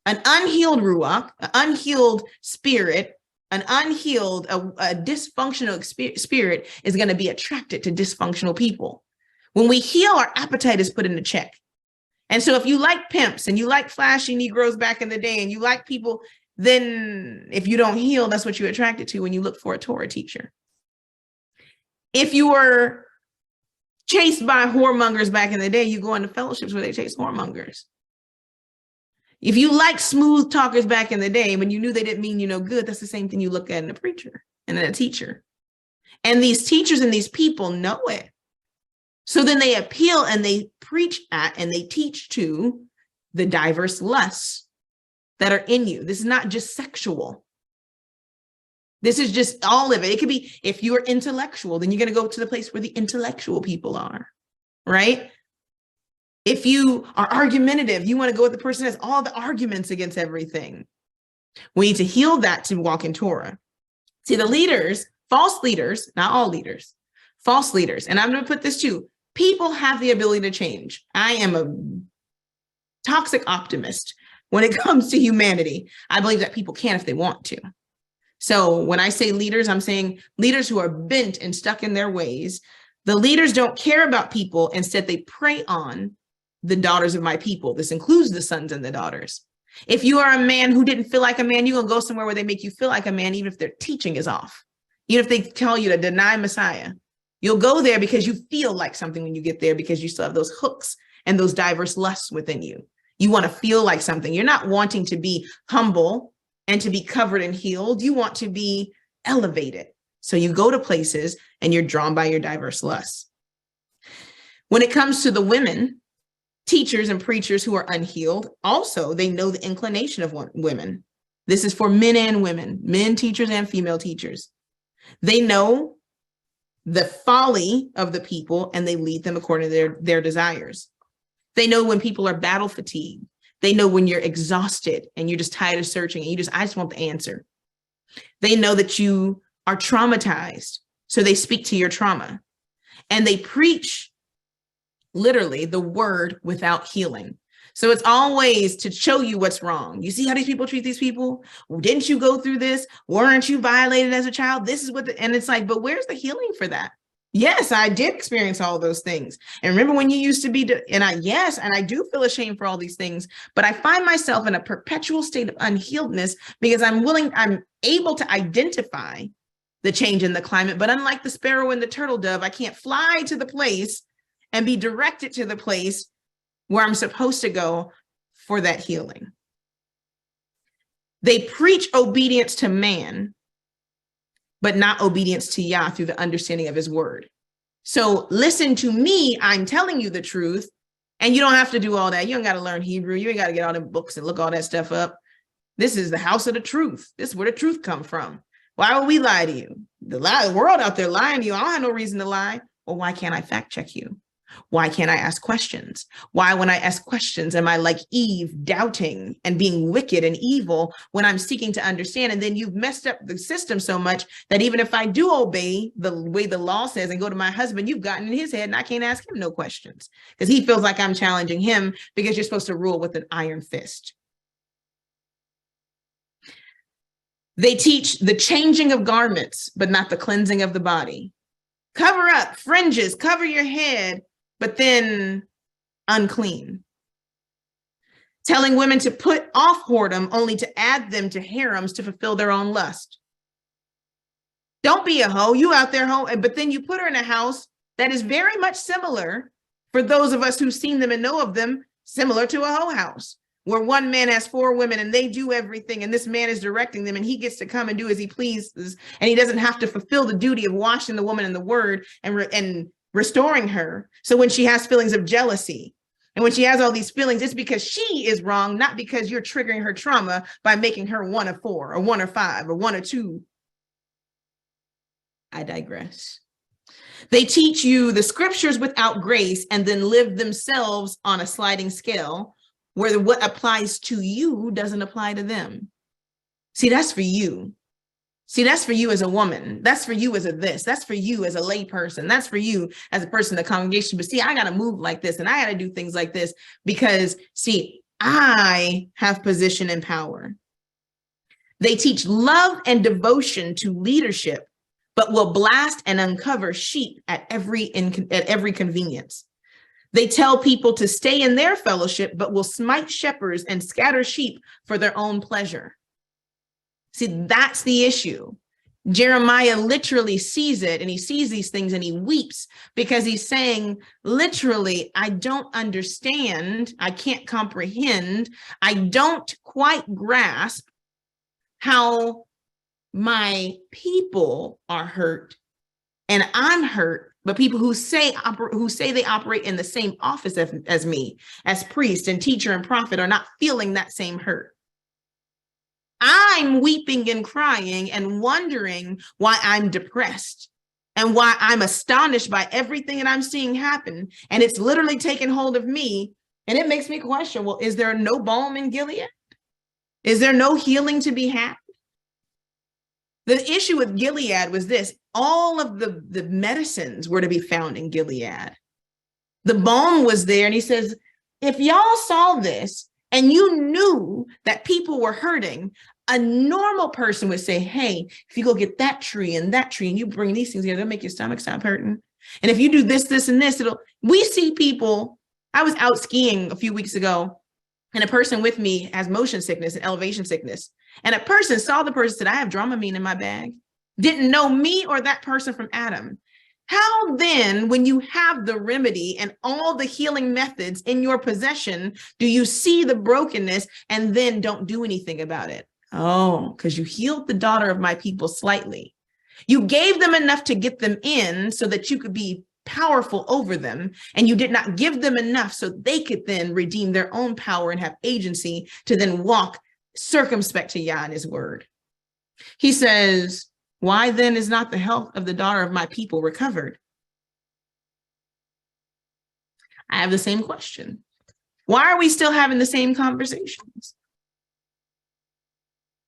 An unhealed Ruach, an unhealed spirit, an unhealed, a dysfunctional spirit is going to be attracted to dysfunctional people. When we heal, our appetite is put into check. And so if you like pimps and you like flashy Negroes back in the day and you like people, then if you don't heal, that's what you're attracted to when you look for a Torah teacher. If you were chased by whoremongers back in the day, you go into fellowships where they chase whoremongers. If you like smooth talkers back in the day, when you knew they didn't mean you no good, that's the same thing you look at in a preacher and in a teacher. And these teachers and these people know it. So then they appeal and they preach at and they teach to the diverse lusts that are in you. This is not just sexual. This is just all of it. It could be, if you're intellectual, then you're going to go to the place where the intellectual people are, right? If you are argumentative, you want to go with the person that has all the arguments against everything. We need to heal that to walk in Torah. See, the leaders false leaders, not all leaders, false leaders. And I'm going to put this too. People have the ability to change. I am a toxic optimist when it comes to humanity. I believe that people can if they want to. So when I say leaders, I'm saying leaders who are bent and stuck in their ways. The leaders don't care about people. Instead, they prey on the daughters of my people. This includes the sons and the daughters. If you are a man who didn't feel like a man, you're going to go somewhere where they make you feel like a man, even if their teaching is off. Even if they tell you to deny Messiah, you'll go there because you feel like something when you get there, because you still have those hooks and those diverse lusts within you. You want to feel like something. You're not wanting to be humble and to be covered and healed. You want to be elevated. So you go to places and you're drawn by your diverse lusts. When it comes to the women, teachers and preachers who are unhealed, also, they know the inclination of women. This is for men and women, men teachers and female teachers. They know the folly of the people and they lead them according to their desires. They know when people are battle fatigued. They know when you're exhausted and you're just tired of searching and I just want the answer. They know that you are traumatized, so they speak to your trauma. And they preach literally the word without healing. So it's always to show you what's wrong. You see how these people treat these people? Well, didn't you go through this? Weren't you violated as a child? This is what, and it's like, but where's the healing for that? Yes, I did experience all those things. And remember when you used to be, and I do feel ashamed for all these things, but I find myself in a perpetual state of unhealedness because I'm able to identify the change in the climate. But unlike the sparrow and the turtle dove, I can't fly to the place and be directed to the place where I'm supposed to go for that healing. They preach obedience to man, but not obedience to Yah through the understanding of his word. So listen to me, I'm telling you the truth, and you don't have to do all that. You don't got to learn Hebrew. You ain't got to get all the books and look all that stuff up. This is the house of the truth. This is where the truth comes from. Why would we lie to you? The world out there lying to you. I don't have no reason to lie. Well, why can't I fact check you? Why can't I ask questions? Why, when I ask questions, am I like Eve, doubting and being wicked and evil when I'm seeking to understand? And then you've messed up the system so much that even if I do obey the way the law says and go to my husband, you've gotten in his head and I can't ask him no questions because he feels like I'm challenging him because you're supposed to rule with an iron fist. They teach the changing of garments, but not the cleansing of the body. Cover up, fringes, cover your head, but then unclean. Telling women to put off whoredom only to add them to harems to fulfill their own lust. Don't be a hoe, you out there hoe, but then you put her in a house that is very much similar, for those of us who've seen them and know of them, similar to a hoe house, where one man has 4 women and they do everything and this man is directing them and he gets to come and do as he pleases and he doesn't have to fulfill the duty of washing the woman in the word and restoring her. So when she has feelings of jealousy and when she has all these feelings, it's because she is wrong, not because you're triggering her trauma by making her 1 of 4 or 1 of 5 or 1 of 2. I digress. They teach you the scriptures without grace and then live themselves on a sliding scale where what applies to you doesn't apply to them. See, that's for you. See, that's for you as a woman. That's for you as a this. That's for you as a lay person. That's for you as a person in the congregation. But see, I got to move like this and I got to do things like this because, see, I have position and power. They teach love and devotion to leadership, but will blast and uncover sheep at every convenience. They tell people to stay in their fellowship, but will smite shepherds and scatter sheep for their own pleasure. See, that's the issue. Jeremiah literally sees it and he sees these things and he weeps because he's saying, literally, I don't understand. I can't comprehend. I don't quite grasp how my people are hurt and I'm hurt, but people who say they operate in the same office as me, as priest and teacher and prophet, are not feeling that same hurt. I'm weeping and crying and wondering why I'm depressed and why I'm astonished by everything that I'm seeing happen. And it's literally taken hold of me. And it makes me question, well, is there no balm in Gilead? Is there no healing to be had? The issue with Gilead was this: all of the medicines were to be found in Gilead. The balm was there. And he says, if y'all saw this and you knew that people were hurting, a normal person would say, hey, if you go get that tree and you bring these things here, they'll make your stomach stop hurting. And if you do this, this, and this, we see people. I was out skiing a few weeks ago, and a person with me has motion sickness and elevation sickness. And a person saw the person, said, I have Dramamine in my bag. Didn't know me or that person from Adam. How then, when you have the remedy and all the healing methods in your possession, do you see the brokenness and then don't do anything about it? Oh, because you healed the daughter of my people slightly. You gave them enough to get them in so that you could be powerful over them, and you did not give them enough so they could then redeem their own power and have agency to then walk circumspect to Yah and his word. He says, why then is not the health of the daughter of my people recovered? I have the same question. Why are we still having the same conversations?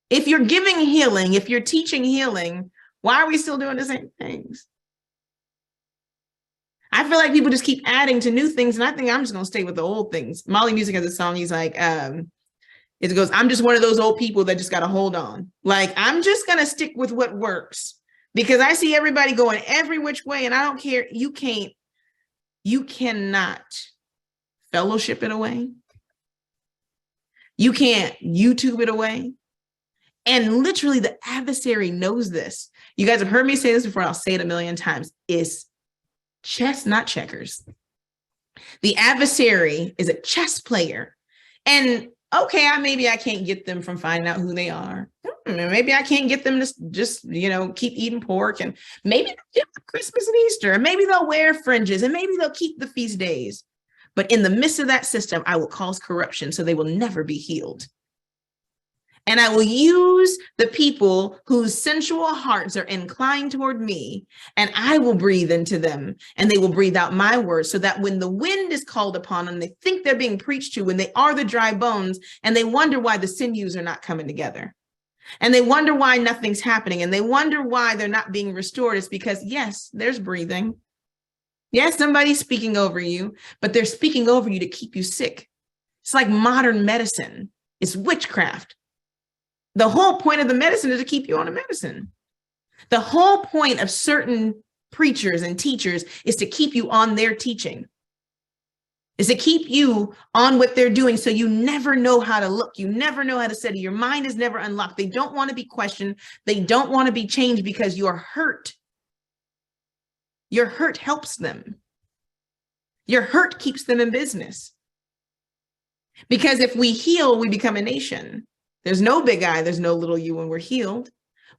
If you're giving healing, if you're teaching healing, why are we still doing the same things? I feel like people just keep adding to new things, and I think I'm just going to stay with the old things. Molly Music has a song. He's like, it goes, I'm just one of those old people that just got to hold on. Like, I'm just going to stick with what works because I see everybody going every which way, and I don't care. You cannot fellowship it away. You can't YouTube it away. And literally the adversary knows this. You guys have heard me say this before. I'll say it a million times. It's chess, not checkers. The adversary is a chess player. And okay, maybe I can't get them from finding out who they are. Maybe I can't get them to just, keep eating pork. And maybe they'll get Christmas and Easter. And maybe they'll wear fringes. And maybe they'll keep the feast days. But in the midst of that system, I will cause corruption so they will never be healed. And I will use the people whose sensual hearts are inclined toward me, and I will breathe into them, and they will breathe out my words, so that when the wind is called upon them, they think they're being preached to when they are the dry bones, and they wonder why the sinews are not coming together. And they wonder why nothing's happening, and they wonder why they're not being restored. It's because, yes, there's breathing. Yes, somebody's speaking over you, but they're speaking over you to keep you sick. It's like modern medicine. It's witchcraft. The whole point of the medicine is to keep you on the medicine. The whole point of certain preachers and teachers is to keep you on their teaching, is to keep you on what they're doing. So you never know how to look. You never know how to study. Your mind is never unlocked. They don't want to be questioned. They don't want to be changed because you're hurt. Your hurt helps them. Your hurt keeps them in business. Because if we heal, we become a nation. There's no big I, there's no little you when we're healed.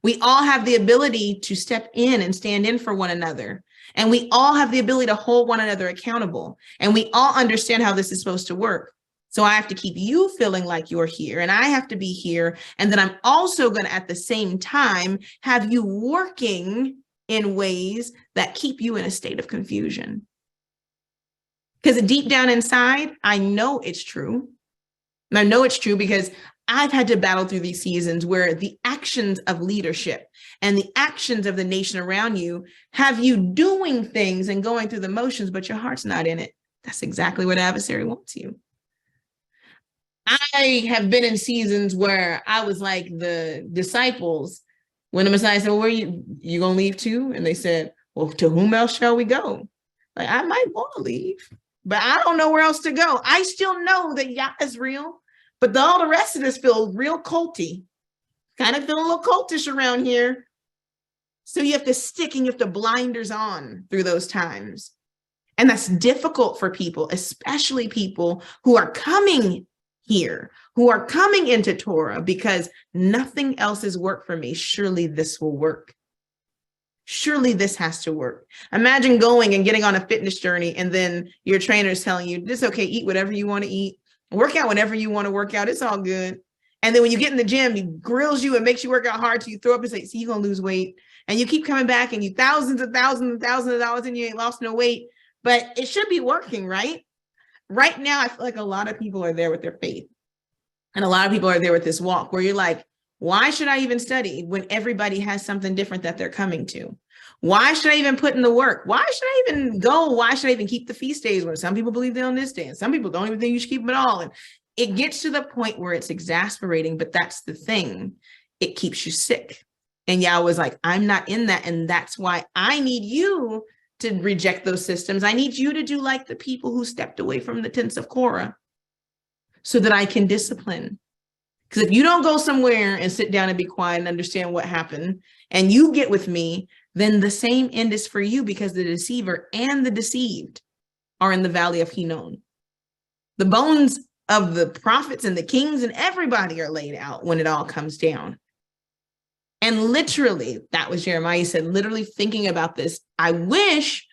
We all have the ability to step in and stand in for one another. And we all have the ability to hold one another accountable. And we all understand how this is supposed to work. So I have to keep you feeling like you're here, and I have to be here. And then I'm also going to, at the same time, have you working in ways that keep you in a state of confusion. Because deep down inside, I know it's true. And I know it's true because I've had to battle through these seasons where the actions of leadership and the actions of the nation around you have you doing things and going through the motions, but your heart's not in it. That's exactly what adversary wants you. I have been in seasons where I was like the disciples when the Messiah said, well, where you gonna leave too? And they said, well, to whom else shall we go? Like, I might want to leave, but I don't know where else to go. I still know that Yah is real. But all the rest of this feels real culty, kind of feel a little cultish around here. So you have to stick and you have to blinders on through those times. And that's difficult for people, especially people who are coming here, who are coming into Torah because nothing else has worked for me. Surely this will work. Surely this has to work. Imagine going and getting on a fitness journey and then your trainer is telling you, it's okay, eat whatever you want to eat. Work out whenever you want to work out. It's all good. And then when you get in the gym, he grills you and makes you work out hard till you throw up and say, see, you're going to lose weight. And you keep coming back and you thousands of dollars and you ain't lost no weight. But it should be working, right? Right now, I feel like a lot of people are there with their faith. And a lot of people are there with this walk where you're like, Why should I even study when everybody has something different that they're coming to? Why should I even put in the work? Why should I even go? Why should I even keep the feast days when some people believe they're on this day and some people don't even think you should keep them at all? And it gets to the point where it's exasperating, but that's the thing. It keeps you sick. And Yah was like, I'm not in that. And that's why I need you to reject those systems. I need you to do like the people who stepped away from the tents of Korah so that I can discipline. Because if you don't go somewhere and sit down and be quiet and understand what happened, and you get with me, then the same end is for you, because the deceiver and the deceived are in the valley of Hinnom. The bones of the prophets and the kings and everybody are laid out when it all comes down. And literally, that was Jeremiah said, literally thinking about this, I wish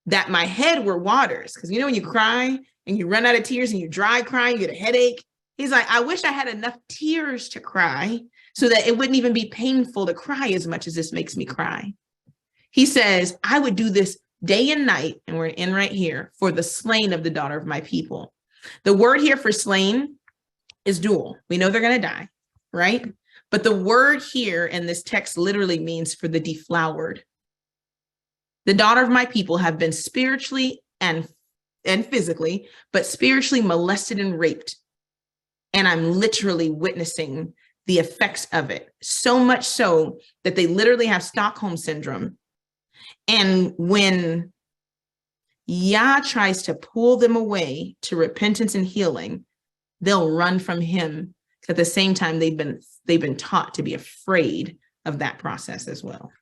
that my head were waters. Because you know when you cry and you run out of tears and you dry crying, you get a headache. He's like, I wish I had enough tears to cry so that it wouldn't even be painful to cry as much as this makes me cry. He says, I would do this day and night, and we're in right here, for the slain of the daughter of my people. The word here for slain is dual. We know they're going to die, right? But the word here in this text literally means for the deflowered. The daughter of my people have been spiritually and physically, but spiritually molested and raped. And I'm literally witnessing the effects of it. So much so that they literally have Stockholm syndrome. And when Yah tries to pull them away to repentance and healing, they'll run from him. At the same time, they've been taught to be afraid of that process as well.